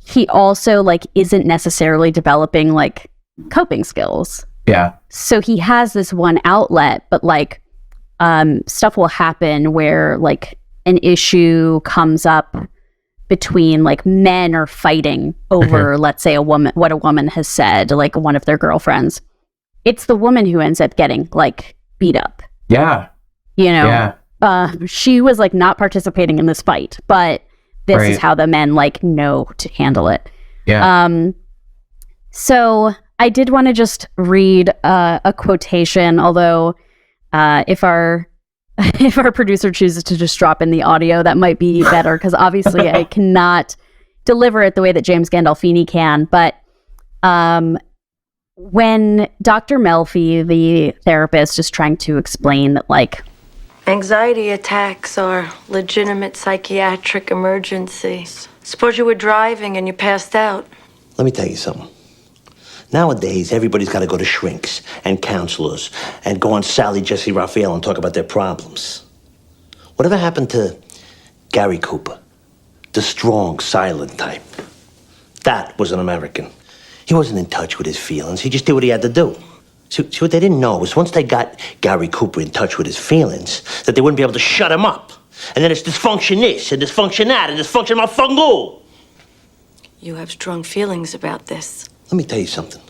he also, like, isn't necessarily developing, like, coping skills. Yeah. So he has this one outlet, but, like, stuff will happen where, like, an issue comes up between, like, men are fighting over, let's say, what a woman has said, like, one of their girlfriends. It's the woman who ends up getting, like, beat up. Yeah. You know? Yeah. She was, like, not participating in this fight, but this is how the men, like, know to handle it. Yeah. So I did want to just read a quotation, although if our producer chooses to just drop in the audio, that might be better, because obviously I cannot deliver it the way that James Gandolfini can. But when Dr. Melfi, the therapist, is trying to explain that, like, anxiety attacks are legitimate psychiatric emergencies. Suppose you were driving and you passed out. Let me tell you something. Nowadays, everybody's got to go to shrinks and counselors and go on Sally Jesse Raphael and talk about their problems. Whatever happened to Gary Cooper, the strong, silent type? That was an American. He wasn't in touch with his feelings. He just did what he had to do. See, what they didn't know was once they got Gary Cooper in touch with his feelings, that they wouldn't be able to shut him up. And then it's dysfunction this, and dysfunction that, and dysfunction mafungo. You have strong feelings about this. Let me tell you something.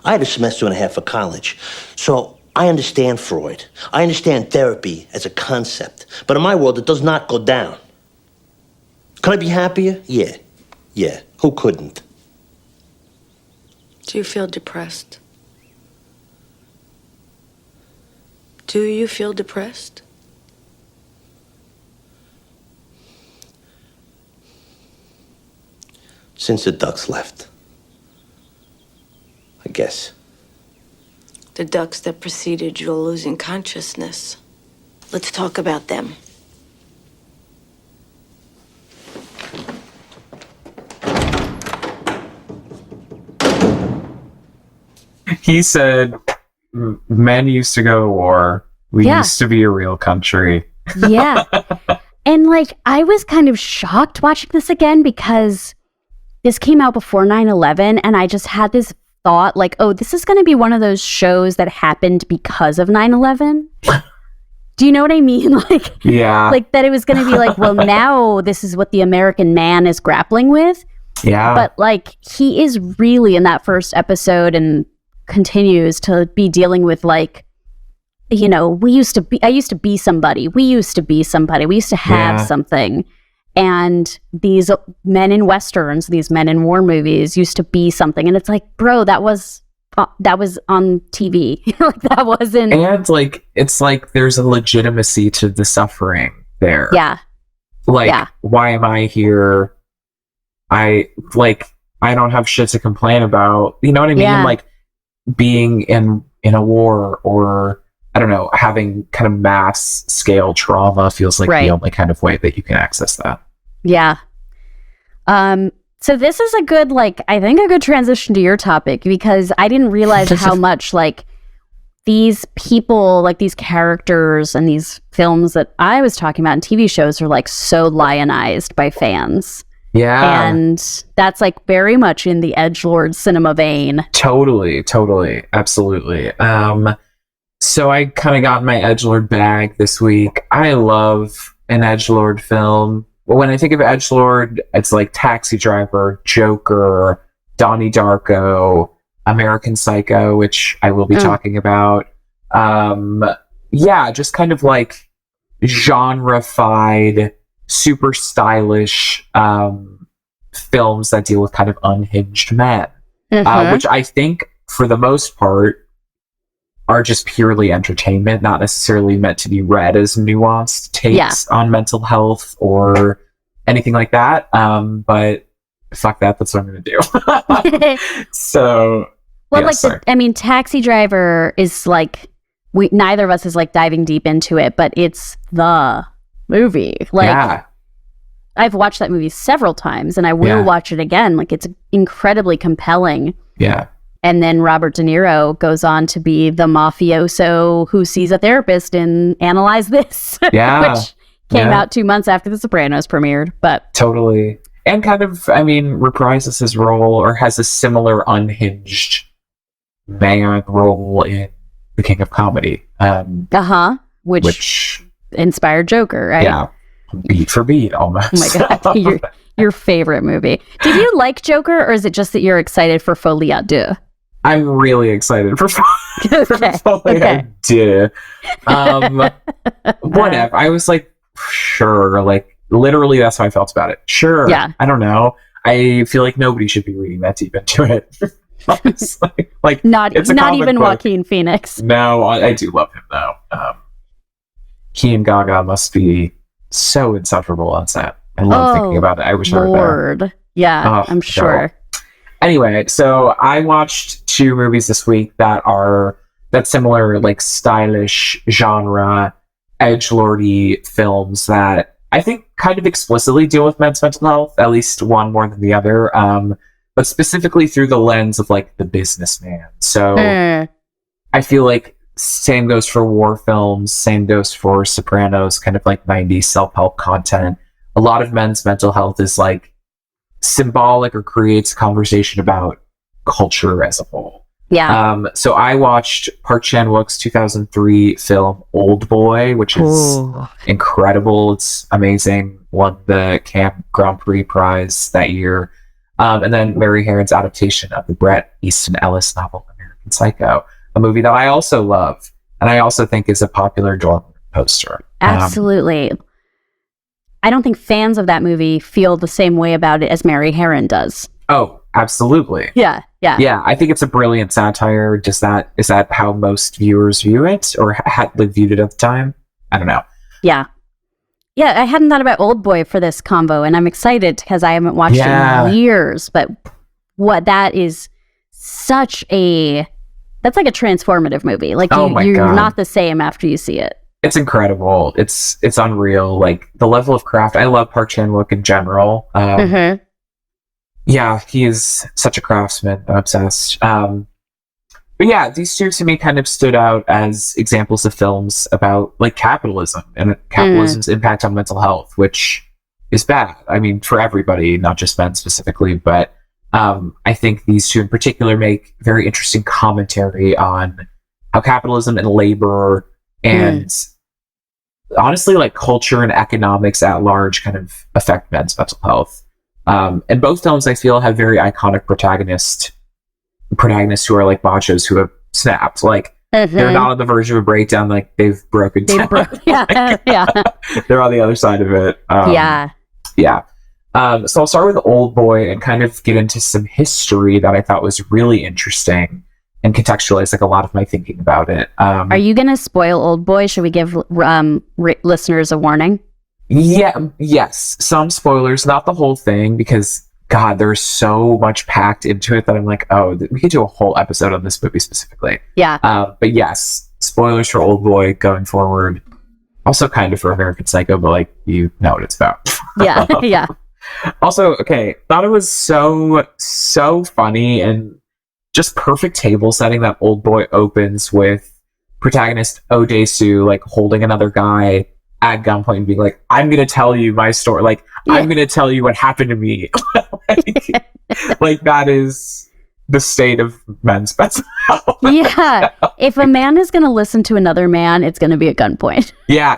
I had a semester and a half of college, so I understand Freud. I understand therapy as a concept. But in my world, it does not go down. Could I be happier? Yeah. Yeah. Who couldn't? Do you feel depressed? Do you feel depressed? Since the ducks left. I guess. The ducks that preceded your losing consciousness. Let's talk about them. He said, men used to go to war. We used to be a real country. Yeah. And like, I was kind of shocked watching this again because this came out before 9/11, and I just had this thought like, oh, this is going to be one of those shows that happened because of 9/11. Do you know what I mean? Like, Yeah. like that it was going to be like, well, now this is what the American man is grappling with. Yeah. But like, he is really in that first episode and continues to be dealing with like, you know, I used to be somebody. We used to be somebody. We used to have something. And these men in Westerns, these men in war movies used to be something. And it's like, bro, that was on TV. Like, that wasn't. And like, it's like there's a legitimacy to the suffering there. Yeah. Like, why am I here? I don't have shit to complain about. You know what I mean? Yeah. Like, being in a war, or I don't know, having kind of mass scale trauma feels like the only kind of way that you can access that. Yeah. So this is a good, like, I think a good transition to your topic, because I didn't realize how much like these people, like these characters and these films that I was talking about in TV shows are like so lionized by fans. Yeah. And that's like very much in the edgelord cinema vein. Totally. Absolutely. So I kind of got my edgelord bag this week. I love an edgelord film. When I think of edgelord, it's like Taxi Driver, Joker, Donnie Darko, American Psycho, which I will be talking about. Just kind of like genre-fied, super stylish films that deal with kind of unhinged men, which I think for the most part are just purely entertainment, not necessarily meant to be read as nuanced takes on mental health or anything like that. But fuck that, that's what I'm going to do. So, well, Taxi Driver is like, neither of us is like diving deep into it, but it's the movie. Like, I've watched that movie several times, and I will watch it again. Like, it's incredibly compelling. Yeah. And then Robert De Niro goes on to be the mafioso who sees a therapist in Analyze This, which came out 2 months after The Sopranos premiered. But totally. And kind of, reprises his role, or has a similar unhinged man role in The King of Comedy. Which inspired Joker, right? Yeah. Beat for beat, almost. Oh my God. Your favorite movie. Did you like Joker, or is it just that you're excited for Folie à Deux? I'm really excited for Folie à Deux. Whatever. I was like, sure. Like, literally, that's how I felt about it. Sure. Yeah. I don't know. I feel like nobody should be reading that deep into it. Honestly. Like, not even book. Joaquin Phoenix. No, I do love him, though. He and Gaga must be so insufferable on set. I love thinking about it. I wish I were there. Yeah, I'm sure. Anyway, so I watched 2 movies this week that similar, like, stylish genre, edgelordy films that I think kind of explicitly deal with men's mental health, at least one more than the other, but specifically through the lens of, like, the businessman. So I feel like same goes for war films, same goes for Sopranos, kind of like 90s self-help content. A lot of men's mental health is like symbolic or creates conversation about culture as a whole. Yeah. So I watched Park Chan-wook's 2003 film Old Boy, which is incredible. It's amazing. Won the Cannes Grand Prix prize that year. And then Mary Herron's adaptation of the Bret Easton Ellis novel American Psycho, a movie that I also love, and I also think is a popular dorm poster. Absolutely. I don't think fans of that movie feel the same way about it as Mary Herron does. Oh, absolutely. Yeah. I think it's a brilliant satire. Is that how most viewers view it, or had viewed it at the time? I don't know. Yeah, I hadn't thought about Old Boy for this convo, and I'm excited because I haven't watched it in years. But that is that's like a transformative movie. Like, you're not the same after you see it. It's incredible. It's unreal. Like, the level of craft. I love Park Chan-wook in general. Yeah, he is such a craftsman. I'm obsessed. But yeah, these two to me kind of stood out as examples of films about like capitalism and capitalism's impact on mental health, which is bad. I mean, for everybody, not just men specifically, but I think these two in particular make very interesting commentary on how capitalism and labor and honestly like culture and economics at large kind of affect men's mental health. And both films I feel have very iconic protagonists who are like machos who have snapped. Like they're not on the verge of a breakdown, like they've broken down. They're on the other side of it. So I'll start with Old Boy and kind of get into some history that I thought was really interesting and contextualize like a lot of my thinking about it. Are you going to spoil Old Boy? Should we give listeners a warning? Yes. Some spoilers, not the whole thing, because God, there's so much packed into it that I'm like, oh, we could do a whole episode on this movie specifically. But yes, spoilers for Old Boy going forward. Also kind of for American Psycho, but like, you know what it's about. Yeah. Also, okay, thought it was so funny and just perfect table setting that Old Boy opens with protagonist Odesu like holding another guy at gunpoint and being like, I'm gonna tell you my story, like I'm gonna tell you what happened to me. like that is the state of men's mental health. If a man is gonna listen to another man, it's gonna be at gunpoint.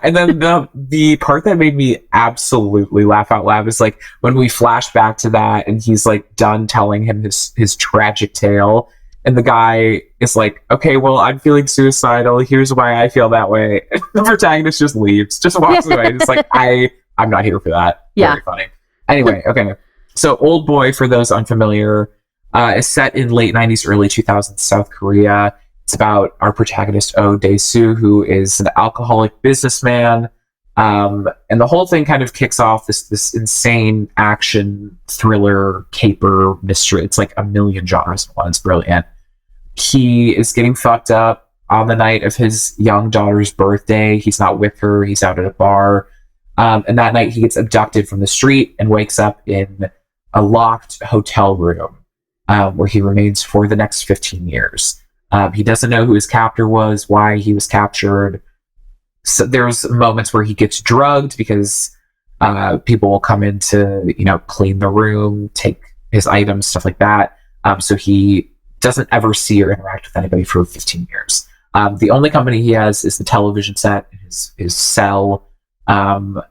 And then the part that made me absolutely laugh out loud is like when we flash back to that and he's like done telling him his tragic tale, and the guy is like, okay, well, I'm feeling suicidal, here's why I feel that way. And the protagonist just leaves, just walks away. It's like, I'm not here for that. Very funny. Anyway, okay, so Old Boy, for those unfamiliar, is set in late 90s, early 2000s South Korea. It's about our protagonist, Oh Dae-soo, who is an alcoholic businessman. And the whole thing kind of kicks off this insane action thriller caper mystery. It's like a million genres in one. It's brilliant. He is getting fucked up on the night of his young daughter's birthday. He's not with her. He's out at a bar. And that night he gets abducted from the street and wakes up in a locked hotel room. Where he remains for the next 15 years. He doesn't know who his captor was, why he was captured. So there's moments where he gets drugged because people will come in to, clean the room, take his items, stuff like that. So he doesn't ever see or interact with anybody for 15 years. The only company he has is the television set, his cell. And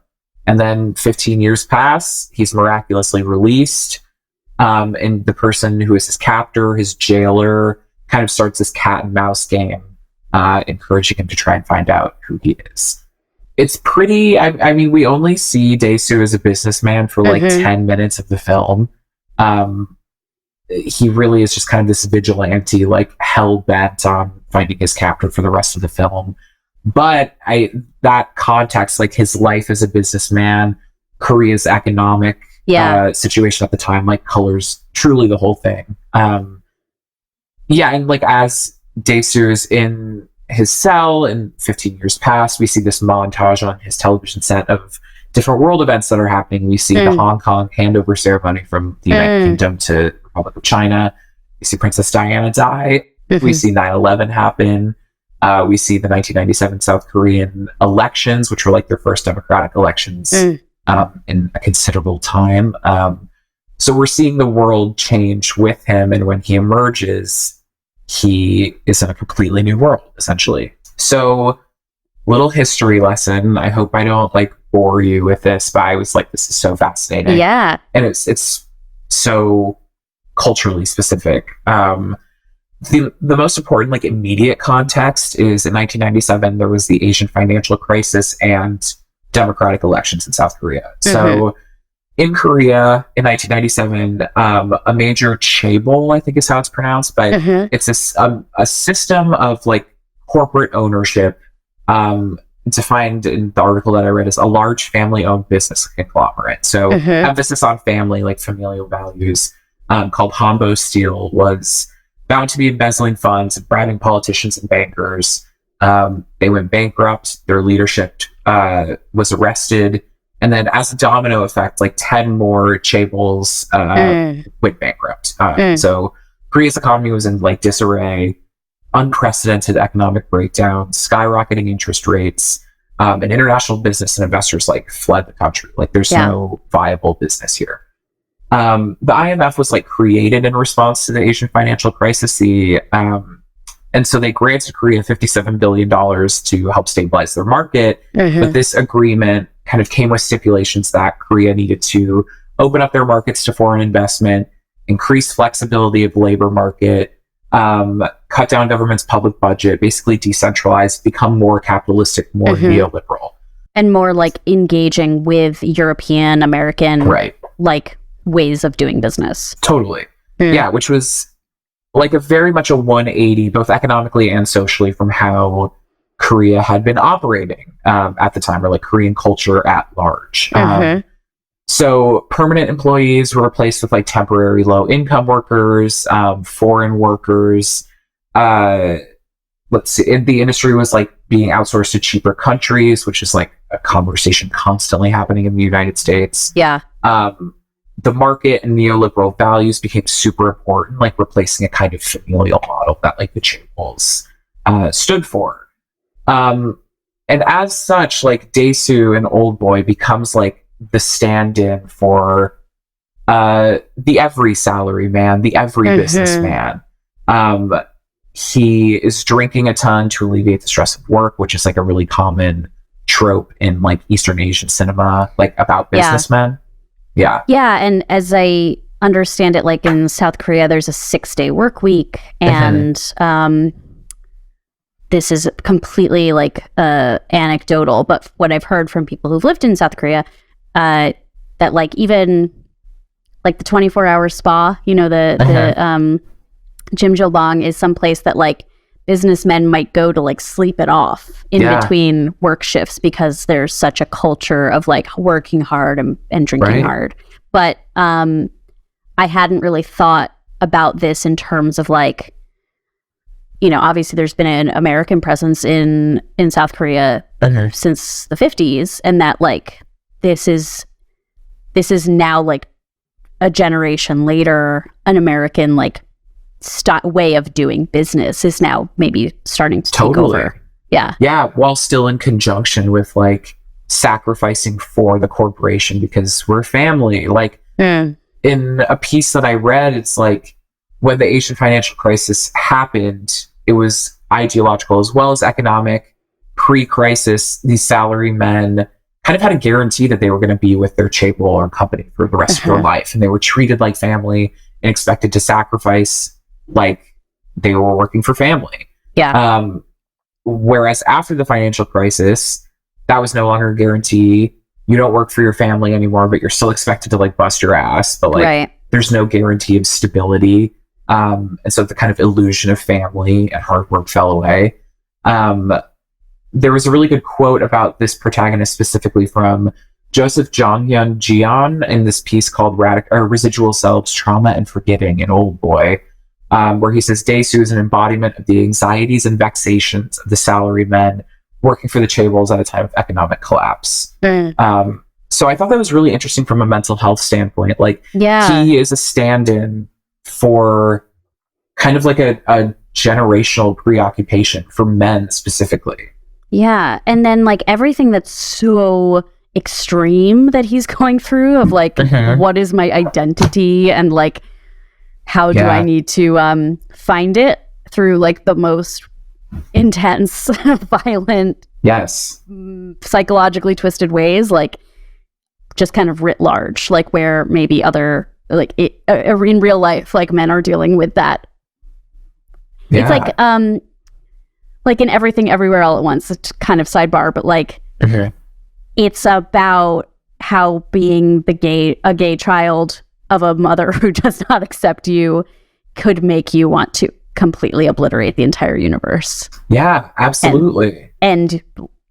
then 15 years pass, he's miraculously released. And the person who is his captor, his jailer, kind of starts this cat and mouse game, encouraging him to try and find out who he is. It's pretty, I mean, we only see Dae-soo as a businessman for like 10 minutes of the film. He really is just kind of this vigilante, like hell-bent on finding his captor for the rest of the film. But that context, like his life as a businessman, Korea's economic situation at the time, like colors truly the whole thing. And like as Dae-soo is in his cell and 15 years pass, we see this montage on his television set of different world events that are happening. We see the Hong Kong handover ceremony from the United Kingdom to Republic of China. We see Princess Diana die. We see 9/11 happen. We see the 1997 South Korean elections, which were like their first democratic elections in a considerable time. So we're seeing the world change with him, and when he emerges, he is in a completely new world, essentially. So, little history lesson. I hope I don't like bore you with this, but I was like, this is so fascinating. Yeah. And it's so culturally specific. The most important, like, immediate context is in 1997, there was the Asian financial crisis and democratic elections in South Korea. So in Korea in 1997, a major chaebol, I think is how it's pronounced, but it's a system of like corporate ownership, defined in the article that I read as a large family-owned business conglomerate. So emphasis on family, like familial values, called Hanbo Steel, was bound to be embezzling funds and bribing politicians and bankers. They went bankrupt. Their leadership was arrested. And then as a domino effect, like 10 more chaebols went bankrupt. So Korea's economy was in like disarray. unprecedented economic breakdown, skyrocketing interest rates, and international business and investors like fled the country. Like there's no viable business here. The IMF was like created in response to the Asian financial crisis. And so they granted Korea $57 billion to help stabilize their market. But this agreement kind of came with stipulations that Korea needed to open up their markets to foreign investment, increase flexibility of labor market, cut down government's public budget, basically decentralize, become more capitalistic, more neoliberal. And more like engaging with European, American, like ways of doing business. Totally. Yeah, which was like a very much a 180, both economically and socially, from how Korea had been operating at the time, or like Korean culture at large. So permanent employees were replaced with like temporary low-income workers, foreign workers. The industry was like being outsourced to cheaper countries, which is like a conversation constantly happening in the United States. Yeah. The market and neoliberal values became super important, like replacing a kind of familial model that like the chaebols stood for. And as such, like Dae-soo, an old boy, becomes like the stand-in for the every salary man, the every businessman. He is drinking a ton to alleviate the stress of work, which is like a really common trope in like Eastern Asian cinema, like about businessmen. Yeah. And as I understand it, like in South Korea, there's a 6-day work week, and this is completely like anecdotal, but what I've heard from people who've lived in South Korea, that like even like the 24-hour spa, you know, the Jimjilbang is some place that like businessmen might go to like sleep it off in between work shifts, because there's such a culture of like working hard and drinking hard. But I hadn't really thought about this in terms of like, you know, obviously there's been an American presence in South Korea since the 50s, and that like this is now like a generation later, an American like way of doing business is now maybe starting to take over. Yeah, while still in conjunction with like sacrificing for the corporation because we're family. Like in a piece that I read, it's like when the Asian financial crisis happened, it was ideological as well as economic. Pre-crisis, these salary men kind of had a guarantee that they were going to be with their chaebol or company for the rest of their life, and they were treated like family and expected to sacrifice like they were working for family. Whereas after the financial crisis, that was no longer a guarantee. You don't work for your family anymore, but you're still expected to like bust your ass, but like there's no guarantee of stability. And so the kind of illusion of family and hard work fell away. There was a really good quote about this protagonist specifically from Joseph Jonghyun Jian in this piece called Residual Selves, Trauma and Forgetting, an Old Boy, where he says Dae-soo is an embodiment of the anxieties and vexations of the salary men working for the chaebols at a time of economic collapse. So I thought that was really interesting from a mental health standpoint. Like, he is a stand-in for kind of like a generational preoccupation for men specifically. Yeah, and then like everything that's so extreme that he's going through of like, what is my identity, and like, how do I need to find it through like the most intense, violent, psychologically twisted ways, like just kind of writ large, like where maybe other like in real life, like men are dealing with that. It's like in Everything Everywhere All at Once, it's kind of sidebar, but like it's about how being a gay child of a mother who does not accept you could make you want to completely obliterate the entire universe. Yeah, absolutely. And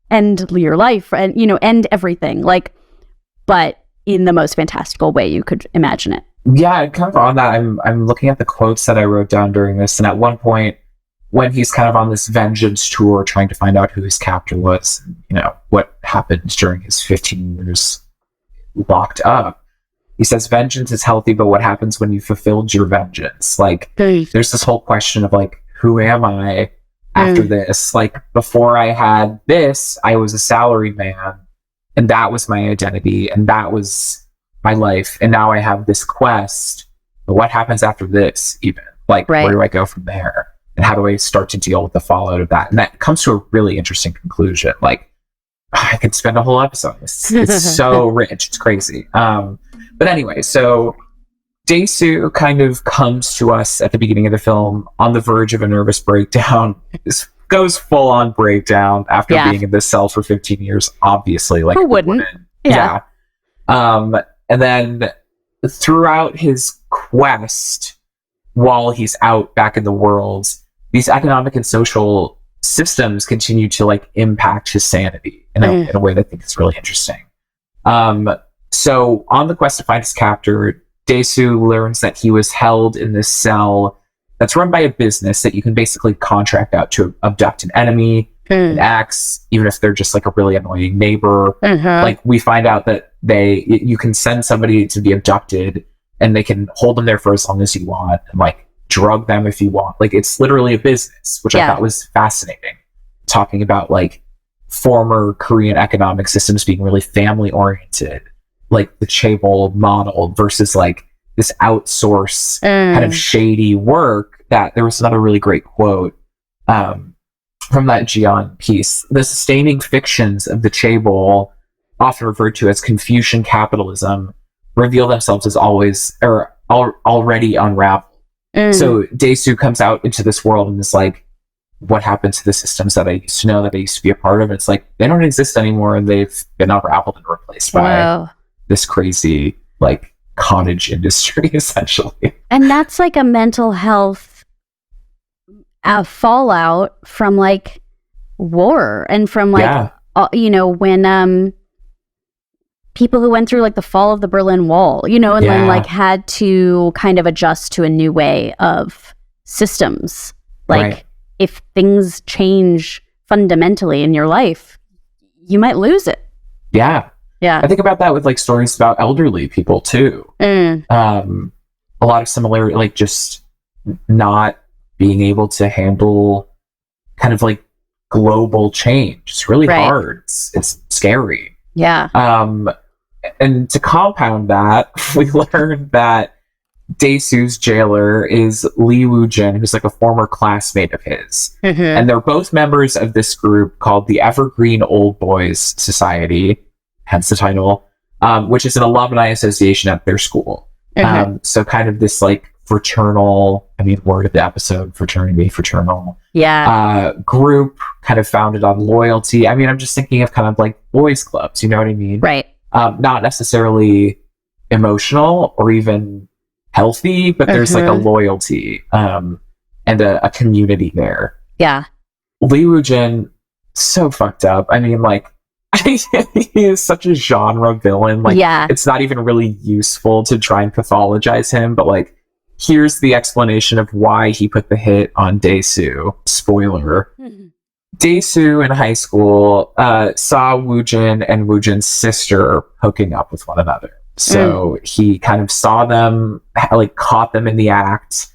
end your life, and you know, end everything, like, but in the most fantastical way you could imagine it. Yeah, kind of on that, I'm looking at the quotes that I wrote down during this, and at one point when he's kind of on this vengeance tour trying to find out who his captor was, you know, what happened during his 15 years locked up, he says vengeance is healthy, but what happens when you fulfilled your vengeance? Like, there's this whole question of like, who am I after this? Like, before I had this, I was a salaried man, and that was my identity, and that was my life. And now I have this quest. But what happens after this, even? Like, where do I go from there? And how do I start to deal with the fallout of that? And that comes to a really interesting conclusion. Like, I could spend a whole episode. It's so rich. It's crazy. But anyway, so Dae-soo kind of comes to us at the beginning of the film on the verge of a nervous breakdown. Goes full on breakdown after being in this cell for 15 years, obviously. Like, who wouldn't? Yeah. And then throughout his quest, while he's out back in the world, these economic and social systems continue to like impact his sanity in a way that I think is really interesting. So on the quest to find his captor, Dae-soo learns that he was held in this cell that's run by a business that you can basically contract out to abduct an enemy, an ex, even if they're just like a really annoying neighbor. Like, we find out that you can send somebody to be abducted and they can hold them there for as long as you want and like drug them if you want. Like, it's literally a business, which I thought was fascinating. Talking about like former Korean economic systems being really family oriented, like the chaebol model versus like this outsource kind of shady work. That there was another really great quote from that Jian piece. The sustaining fictions of the chaebol, often referred to as Confucian capitalism, reveal themselves as already unraveled. So Dae-soo comes out into this world and is like, what happened to the systems that I used to know, that I used to be a part of? It's like, they don't exist anymore, and they've been unraveled and replaced by this crazy like cottage industry, essentially. And that's like a mental health fallout from like war and from like when people who went through like the fall of the Berlin Wall, and then like had to kind of adjust to a new way of systems. Like, if things change fundamentally in your life, you might lose it. Yeah. I think about that with like stories about elderly people too. A lot of similarity, like just not being able to handle kind of like global change. It's really hard. It's scary. Yeah. And to compound that, we learned that Dae-soo's jailer is Lee Woo-jin, who's like a former classmate of his. And they're both members of this group called the Evergreen Old Boys Society, hence the title, which is an alumni association at their school. So kind of this like fraternal, word of the episode, fraternal group kind of founded on loyalty. I'm just thinking of kind of like boys clubs, you know what I mean? Right. Not necessarily emotional or even healthy, but there's like a loyalty and a community there. Yeah. Lee Woo-jin, so fucked up. He is such a genre villain. It's not even really useful to try and pathologize him, but like, here's the explanation of why he put the hit on Dae-soo. Spoiler. Dae-soo in high school saw Woo-jin and Woo-jin's sister hooking up with one another. So he kind of saw them, like caught them in the act,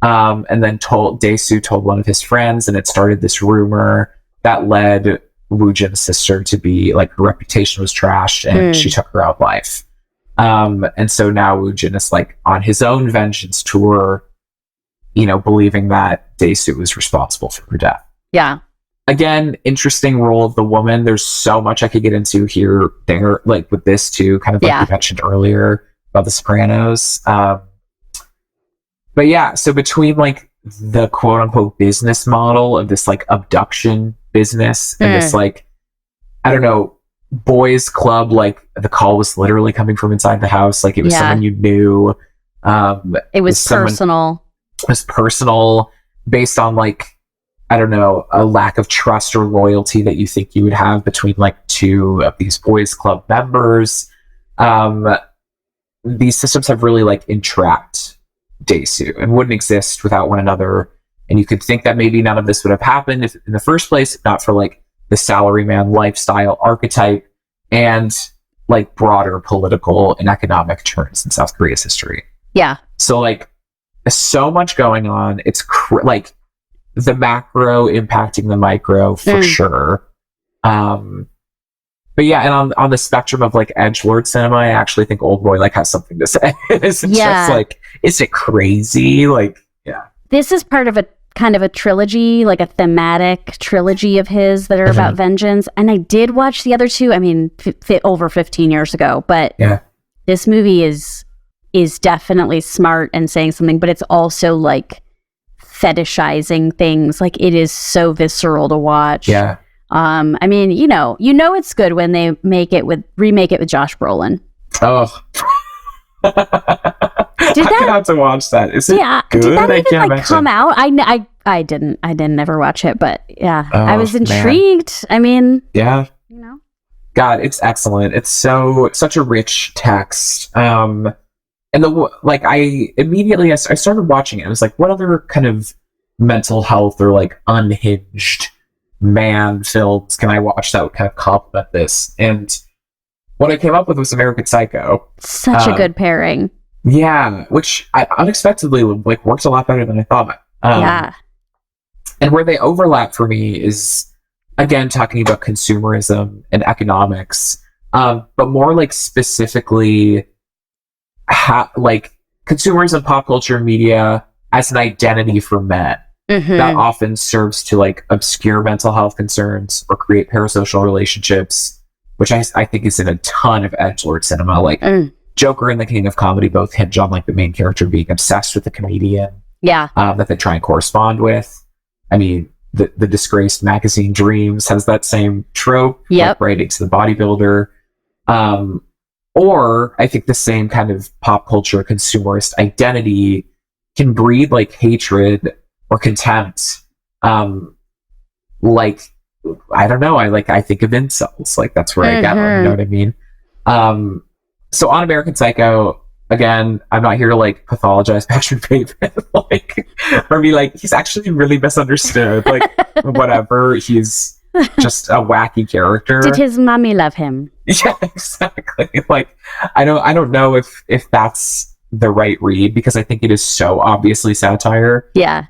and then Dae-soo told one of his friends, and it started this rumor that led Woo-jin's sister to be like, her reputation was trashed and she took her own life. And so now Woo-jin is like on his own vengeance tour, believing that Dae-soo was responsible for her death. Yeah. Again, interesting role of the woman. There's so much I could get into here, there, like with this too, kind of like you mentioned earlier about the Sopranos. But yeah, so between like the quote unquote business model of this like abduction business and this like, I don't know, boys club, like the call was literally coming from inside the house. Like it was someone you knew. It was personal. It was personal based on like, I don't know, a lack of trust or loyalty that you think you would have between like two of these boys club members. These systems have really like entrapped Dae-soo and wouldn't exist without one another. And you could think that maybe none of this would have happened if, in the first place, if not for like the salaryman lifestyle archetype and like broader political and economic turns in South Korea's history. Yeah. So like, so much going on. It's like the macro impacting the micro for sure. But yeah, and on the spectrum of like edgelord cinema, I actually think Oldboy like has something to say. It's just like, is it crazy? Like, yeah. This is part of a kind of a trilogy, like a thematic trilogy of his that are about vengeance. And I did watch the other two. I mean, over 15 years ago, but this movie is definitely smart and saying something, but it's also like fetishizing things. Like, it is so visceral to watch. Yeah. I mean, you know it's good when they remake it with Josh Brolin. Oh. Did I have to watch that. Is it good? Did that even like come out? I didn't never watch it, but yeah, I was intrigued. Man. I mean, yeah, you know, God, it's excellent. It's such a rich text. And I started watching it. I was like, what other kind of mental health or like unhinged man films can I watch that would kind of complement this? And what I came up with was American Psycho. Such a good pairing. Yeah, which I unexpectedly like works a lot better than I thought. Yeah. And where they overlap for me is, again, talking about consumerism and economics, but more like specifically like consumerism, pop culture, media as an identity for men. That often serves to like obscure mental health concerns or create parasocial relationships, which I think is in a ton of edgelord cinema. Like Joker and the King of Comedy both hinge on like the main character being obsessed with the comedian that they try and correspond with. I mean, the disgraced magazine Dreams has that same trope, like writing to the bodybuilder. Or I think the same kind of pop culture consumerist identity can breed like hatred or contempt. Like, I don't know, I think of incels, like that's where I get them, you know what I mean? So on American Psycho, again, I'm not here to like pathologize Patrick Bateman, like, or be like, he's actually really misunderstood, like whatever, he's just a wacky character. Did his mommy love him? Yeah, exactly. Like, I don't know if that's the right read, because I think it is so obviously satire. Yeah.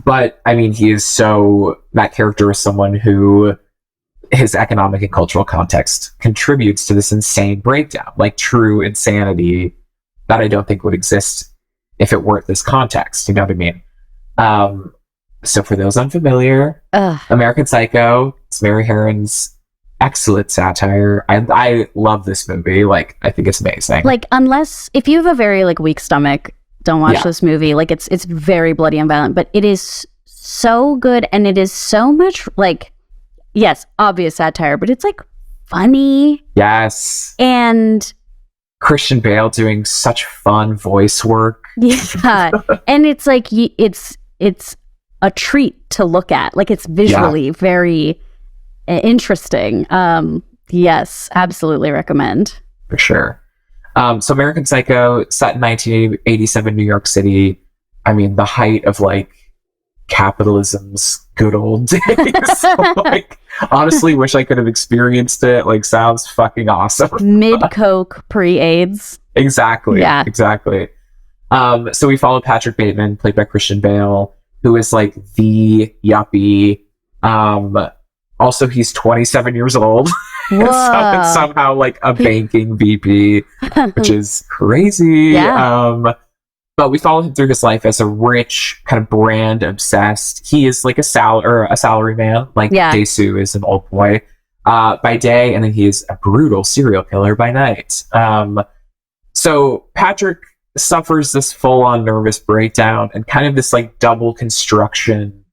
But I mean, that character is someone who his economic and cultural context contributes to this insane breakdown, like true insanity that I don't think would exist if it weren't this context. You know what I mean? So for those unfamiliar, American Psycho, it's Mary Herron's excellent satire. I love this movie. Like, I think it's amazing. Like, if you have a very like weak stomach, don't watch this movie. Like, it's very bloody and violent, but it is so good, and it is so much like, yes, obvious satire, but it's like funny. Yes. And Christian Bale doing such fun voice work. Yeah. And it's like it's a treat to look at. Like, it's visually very interesting. Yes, absolutely recommend. For sure. So American Psycho, set in 1987 New York City. I mean, the height of like capitalism's good old days. Like, honestly, wish I could have experienced it. Like, sounds fucking awesome. Mid-Coke, pre-AIDS. Exactly. Yeah. Exactly. So we follow Patrick Bateman, played by Christian Bale, who is like the yuppie. Also, he's 27 years old. And somehow like a banking VP, which is crazy. Yeah. But we follow him through his life as a rich, kind of brand obsessed. He is like a salary man, like Dae-Soo is an old boy by day, and then he is a brutal serial killer by night. So Patrick suffers this full-on nervous breakdown and kind of this like double construction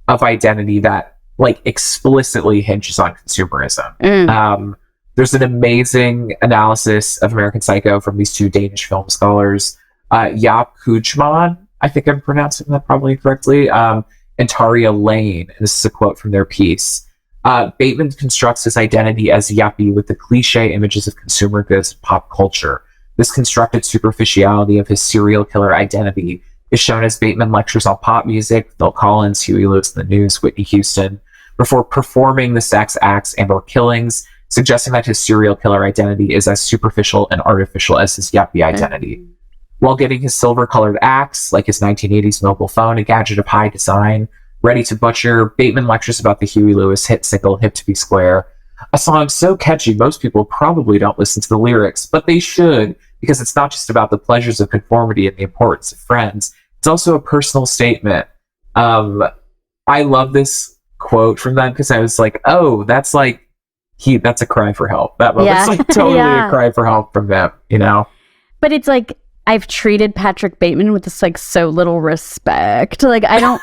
of identity that like explicitly hinges on consumerism. There's an amazing analysis of American Psycho from these two Danish film scholars, Jaap Koojman, I think I'm pronouncing that probably correctly, and Taria Lane. And this is a quote from their piece. Bateman constructs his identity as yuppie with the cliche images of consumer goods and pop culture. This constructed superficiality of his serial killer identity is shown as Bateman lectures on pop music, Phil Collins, Huey Lewis and the News, Whitney Houston, before performing the sex acts and or killings, suggesting that his serial killer identity is as superficial and artificial as his yuppie identity. while getting his silver-colored axe, like his 1980s mobile phone, a gadget of high design, ready to butcher, Bateman lectures about the Huey Lewis hit single Hip to Be Square, a song so catchy most people probably don't listen to the lyrics, but they should, because it's not just about the pleasures of conformity and the importance of friends. It's also a personal statement. I love this quote from them because I was like, oh, that's like, that's a cry for help. That's like totally a cry for help from them, you know? But it's like, I've treated Patrick Bateman with this like so little respect. Like, I don't,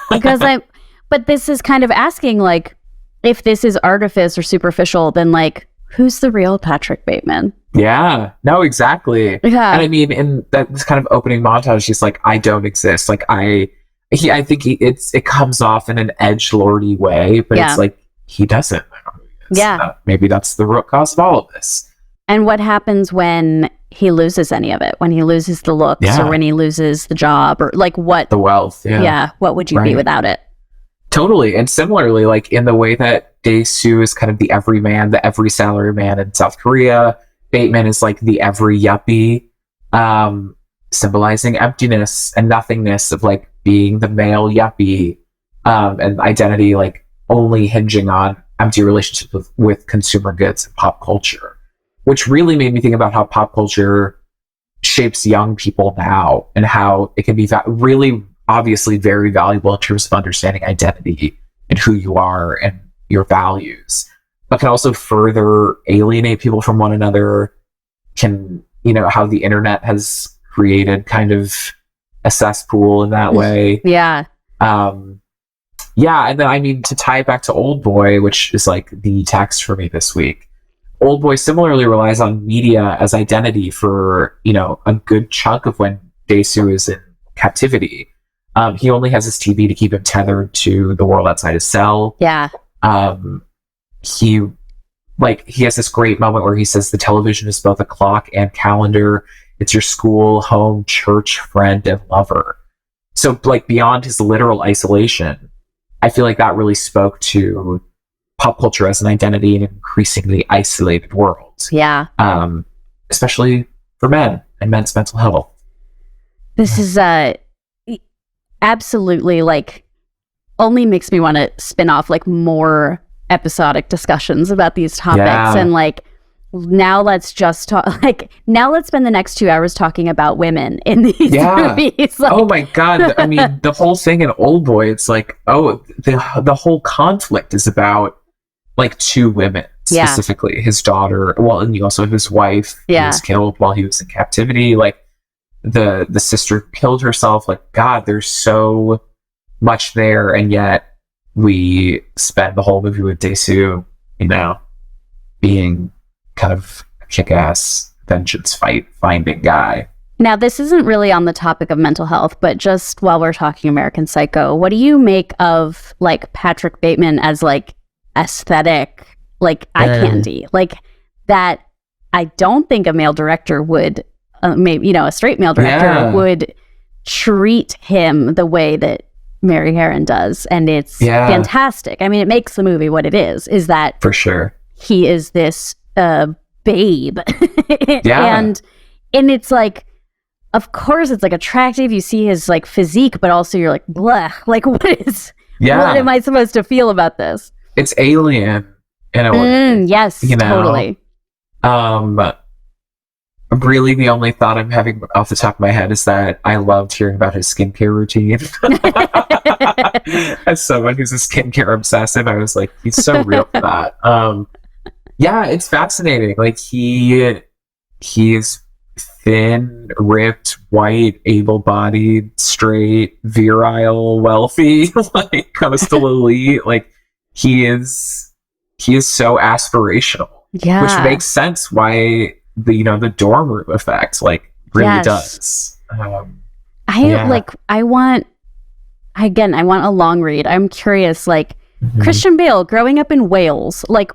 but this is kind of asking, like, if this is artifice or superficial, then like, who's the real Patrick Bateman? Yeah, no, exactly. Yeah. And I mean, in this kind of opening montage, she's like, I don't exist. Like, I think it comes off in an edgelordy way, but it's like, he doesn't. Maybe that's the root cause of all of this. And what happens when he loses any of it? When he loses the looks or when he loses the job or like what? The wealth, what would you be without it? Totally. And similarly, like in the way that Dae-soo is kind of the everyman, the every salary man in South Korea, Bateman is like the every yuppie, symbolizing emptiness and nothingness of like being the male yuppie, and identity like only hinging on empty relationships with consumer goods and pop culture, which really made me think about how pop culture shapes young people now and how it can be really obviously very valuable in terms of understanding identity and who you are and your values, but can also further alienate people from one another. Can, you know, how the internet has created kind of a cesspool in that way. Yeah. And then, I mean, to tie it back to Old Boy, which is like the text for me this week, Old Boy similarly relies on media as identity for, you know, a good chunk of when Dae-soo is in captivity. He only has his TV to keep him tethered to the world outside his cell. Yeah. He has this great moment where he says the television is both a clock and calendar. It's your school, home, church, friend, and lover. So, like, beyond his literal isolation, I feel like that really spoke to pop culture as an identity in an increasingly isolated world. Yeah. Especially for men and men's mental health. This is absolutely like only makes me want to spin off like more episodic discussions about these topics. And like, now let's just talk, like, now let's spend the next 2 hours talking about women in these movies. Like, oh my God. I mean, the whole thing in Old Boy, it's like, oh, the whole conflict is about like two women, specifically his daughter. Well, and you also have his wife who was killed while he was in captivity. Like the sister killed herself. Like, God, there's so much there. And yet we spend the whole movie with Dae-soo, you know, being kind of a kick-ass vengeance finding guy. Now, this isn't really on the topic of mental health, but just while we're talking American Psycho, what do you make of like Patrick Bateman as like aesthetic, like eye candy, like that? I don't think a male director would, maybe, you know, a straight male director would treat him the way that Mary Harron does, and it's fantastic. I mean, it makes the movie what it is that for sure he is this babe. and it's like, of course it's like attractive, you see his like physique, but also you're like, bleh, like what am I supposed to feel about this? It's alien in a way. Yes, you know? Totally. Really the only thought I'm having off the top of my head is that I loved hearing about his skincare routine. As someone who's a skincare obsessive, I was like, he's so real for that. Yeah, it's fascinating. Like he's thin, ripped, white, able-bodied, straight, virile, wealthy, like coastal elite. Like he is so aspirational. Yeah. Which makes sense why the dorm room effect like really does. I want a long read. I'm curious, like Christian Bale growing up in Wales, like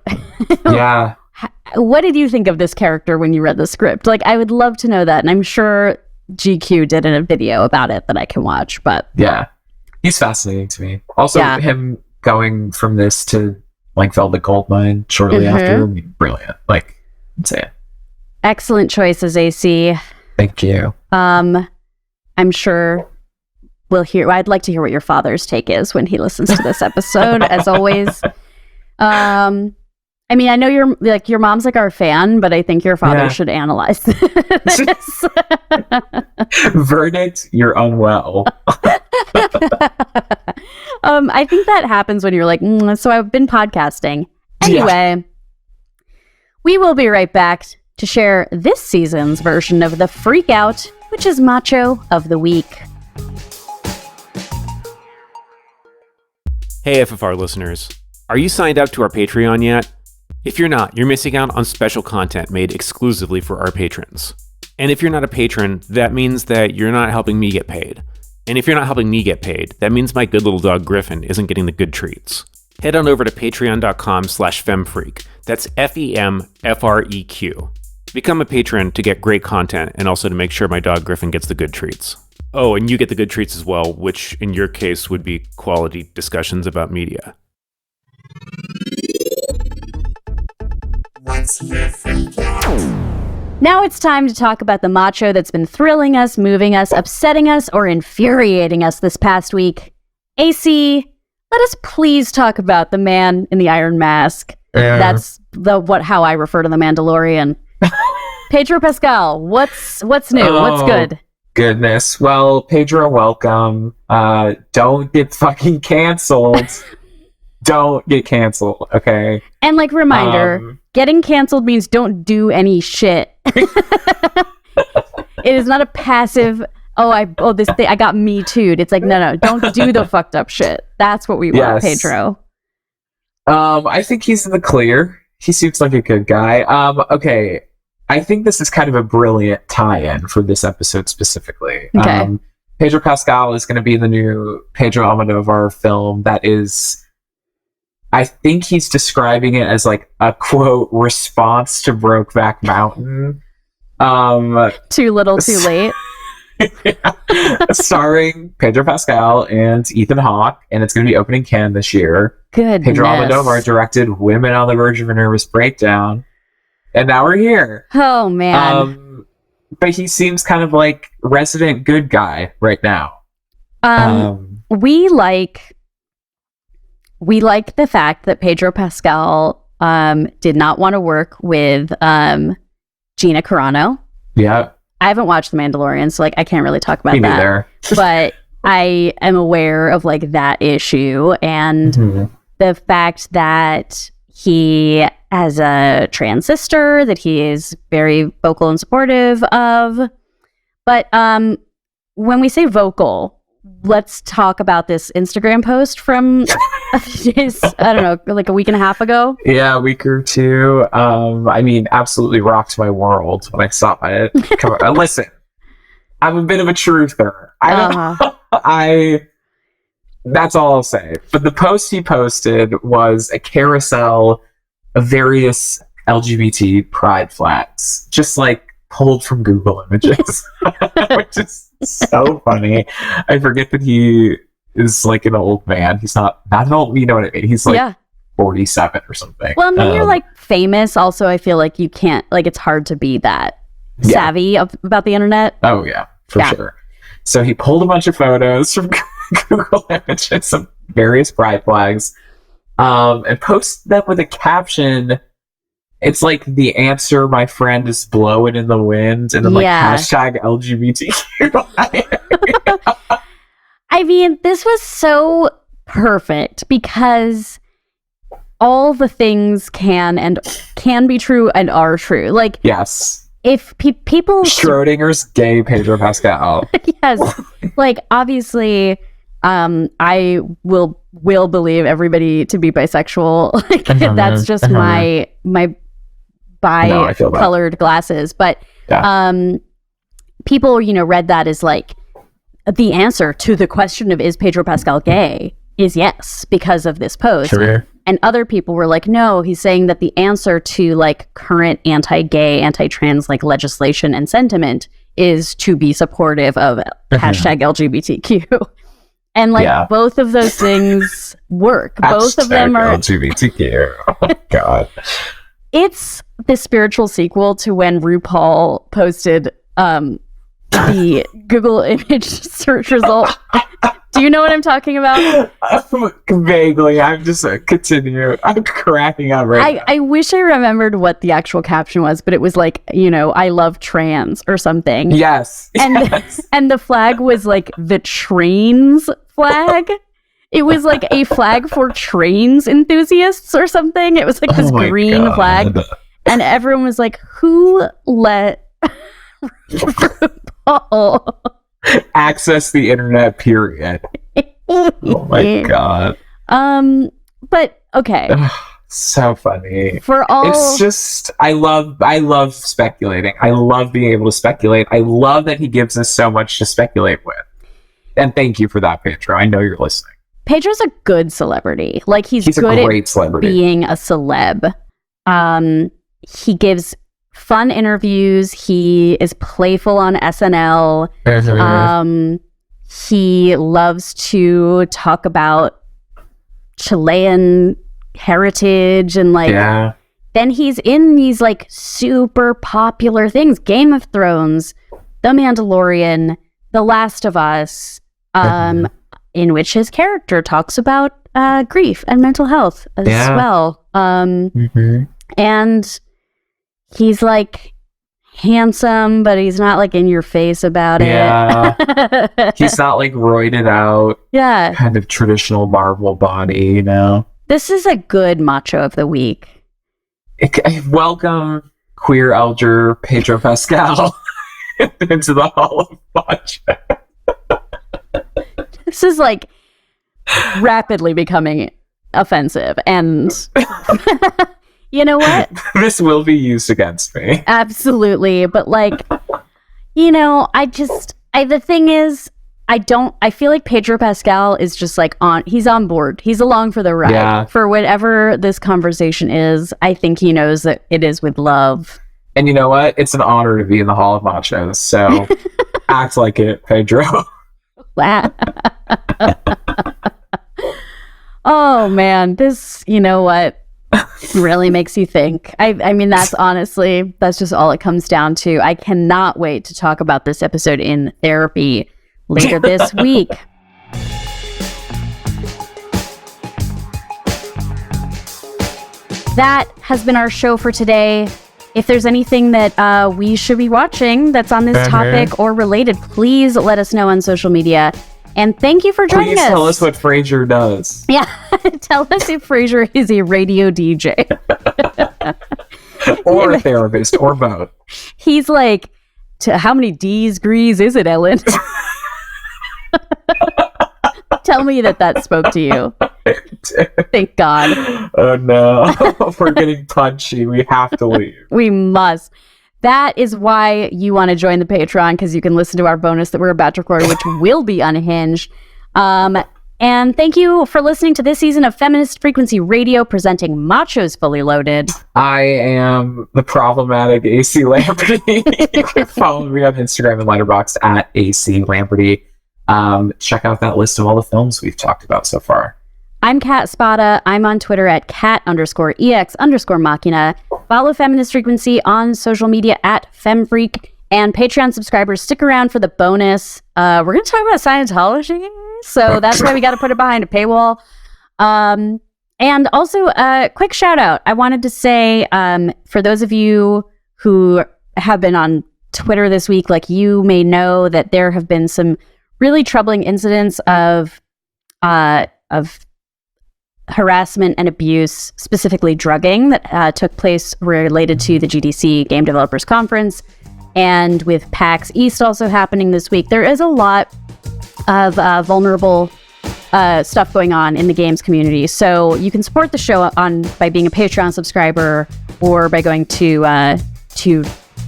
what did you think of this character when you read the script? Like, I would love to know that, and I'm sure GQ did a video about it that I can watch. But yeah, he's fascinating to me. Also, him going from this to like Velvet Goldmine shortly after, I mean, brilliant. Like, insane. Excellent choices, AC. Thank you. I'm sure I'd like to hear what your father's take is when he listens to this episode, as always. I mean, I know your mom's like our fan, but I think your father should analyze this. Verdict, you're unwell. I think that happens when you're like, so I've been podcasting. Anyway, we will be right back to share this season's version of the Freak Out, which is Macho of the Week. Hey, FFR listeners. Are you signed up to our Patreon yet? If you're not, you're missing out on special content made exclusively for our patrons. And if you're not a patron, that means that you're not helping me get paid. And if you're not helping me get paid, that means my good little dog Griffin isn't getting the good treats. Head on over to patreon.com/femfreak. That's FEMFREQ. Become a patron to get great content and also to make sure my dog Griffin gets the good treats. Oh, and you get the good treats as well, which in your case would be quality discussions about media. Now it's time to talk about the macho that's been thrilling us, moving us, upsetting us, or infuriating us this past week. AC, let us please talk about the man in the iron mask. That's how I refer to the Mandalorian. Pedro Pascal, what's new? What's good? Goodness. Well, Pedro, welcome. Don't get fucking canceled. Don't get canceled, okay? And reminder, getting canceled means don't do any shit. It is not a passive, I got me too'd. It's like, no, don't do the fucked up shit. That's what we want, Pedro. I think he's in the clear. He seems like a good guy. Okay. I think this is kind of a brilliant tie-in for this episode specifically. Okay. Pedro Pascal is going to be in the new Pedro Almodovar film that is... I think he's describing it as like a quote response to Brokeback Mountain. Too little, too late. Starring Pedro Pascal and Ethan Hawke, and it's going to be opening Cannes this year. Goodness. Pedro Almodovar directed Women on the Verge of a Nervous Breakdown, and now we're here. Oh man! But he seems kind of like resident good guy right now. We like the fact that Pedro Pascal did not want to work with Gina Carano. Yeah. I haven't watched The Mandalorian, so I can't really talk about Me that. neither. But I am aware of that issue and the fact that he has a trans sister that he is very vocal and supportive of. But when we say vocal, let's talk about this Instagram post from a few days, I don't know, a week and a half ago. Yeah, a week or two. I mean, absolutely rocked my world when I saw it. Come on, listen, I'm a bit of a truther. That's all I'll say. But the post he posted was a carousel of various LGBT pride flags, just pulled from Google Images, which is so funny. I forget that he is an old man. He's not an old, you know what I mean? He's 47 or something. Well, and when you're famous, also, I feel like you can't, it's hard to be that savvy about the internet. Oh, yeah, for sure. So he pulled a bunch of photos from Google Images of various pride flags and posted them with a caption. It's the answer, my friend, is blowing in the wind, and then hashtag LGBTQ. I mean, this was so perfect because all the things can be true and are true. Yes. If people... Schrodinger's gay Pedro Pascal. Yes. Obviously, I will believe everybody to be bisexual. That's just my bi-colored glasses. But people, read that as the answer to the question of is Pedro Pascal gay is yes, because of this post. Sure. And other people were like, no, he's saying that the answer to current anti-gay, anti-trans legislation and sentiment is to be supportive of hashtag LGBTQ. And both of those things work. Both of them are LGBTQ. Oh, God. It's the spiritual sequel to when RuPaul posted the Google image search result. Do you know what I'm talking about? Vaguely. I'm just continue. I'm cracking up right now. I wish I remembered what the actual caption was, but it was like, I love trans or something. Yes. And the flag was like the trains flag. It was like a flag for trains enthusiasts or something. It was like this green flag. And everyone was like, who let RuPaul access the internet, period? Oh my God. But okay. So funny. It's just I love speculating. I love being able to speculate. I love that he gives us so much to speculate with. And thank you for that, Pedro. I know you're listening. Pedro's a good celebrity. Like he's good a great at celebrity. Being a celeb. He gives fun interviews. He is playful on SNL. He loves to talk about Chilean heritage and then he's in these like super popular things. Game of Thrones, The Mandalorian, The Last of Us, in which his character talks about grief and mental health as well. And he's like handsome, but he's not like in your face about it. He's not like roided out. Yeah. Kind of traditional Marvel body, This is a good macho of the week. Welcome, queer elder Pedro Pascal, into the Hall of Macho. This is like rapidly becoming offensive, and you know what? This will be used against me. Absolutely, but the thing is, I feel like Pedro Pascal is just like he's on board. He's along for the ride for whatever this conversation is. I think he knows that it is with love. And you know what? It's an honor to be in the Hall of Machos, so act like it, Pedro. Oh man, this, really makes you think. I mean, that's just all it comes down to. I cannot wait to talk about this episode in therapy later this week. That has been our show for today. If there's anything that we should be watching that's on this topic or related, please let us know on social media. And thank you for joining us. Please tell us what Frasier does. Yeah, tell us if Frasier is a radio DJ. Or a therapist, or both. He's like, how many degrees is it, Ellen? Tell me that spoke to you. Thank God. Oh no, we're getting punchy. We have to leave. We must. That is why you want to join the Patreon, because you can listen to our bonus that we're about to record, which will be unhinged. And thank you for listening to this season of Feminist Frequency Radio, presenting Machos Fully Loaded. I am the problematic AC Lamberty. You can follow me on Instagram and Letterboxd at AC Lamberty. Check out that list of all the films we've talked about so far. I'm Kat Spada. I'm on Twitter at cat_EX_machina. Follow Feminist Frequency on social media at FemFreak. And Patreon subscribers, stick around for the bonus. We're going to talk about Scientology, so that's why we got to put it behind a paywall. And also, a quick shout out. I wanted to say, for those of you who have been on Twitter this week, like, you may know that there have been some really troubling incidents of harassment and abuse, specifically drugging, that took place related to the GDC Game Developers Conference, and with PAX East also happening this week. There is a lot of vulnerable stuff going on in the games community. So you can support the show by being a Patreon subscriber, or by going to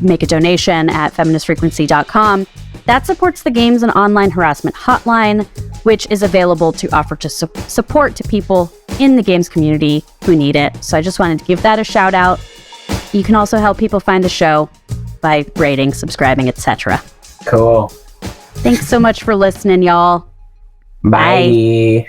make a donation at feministfrequency.com. That supports the Games and Online Harassment Hotline, which is available to offer to support to people in the games community who need it. So I just wanted to give that a shout out. You can also help people find the show by rating, subscribing, etc. Cool. Thanks so much for listening, y'all. Bye.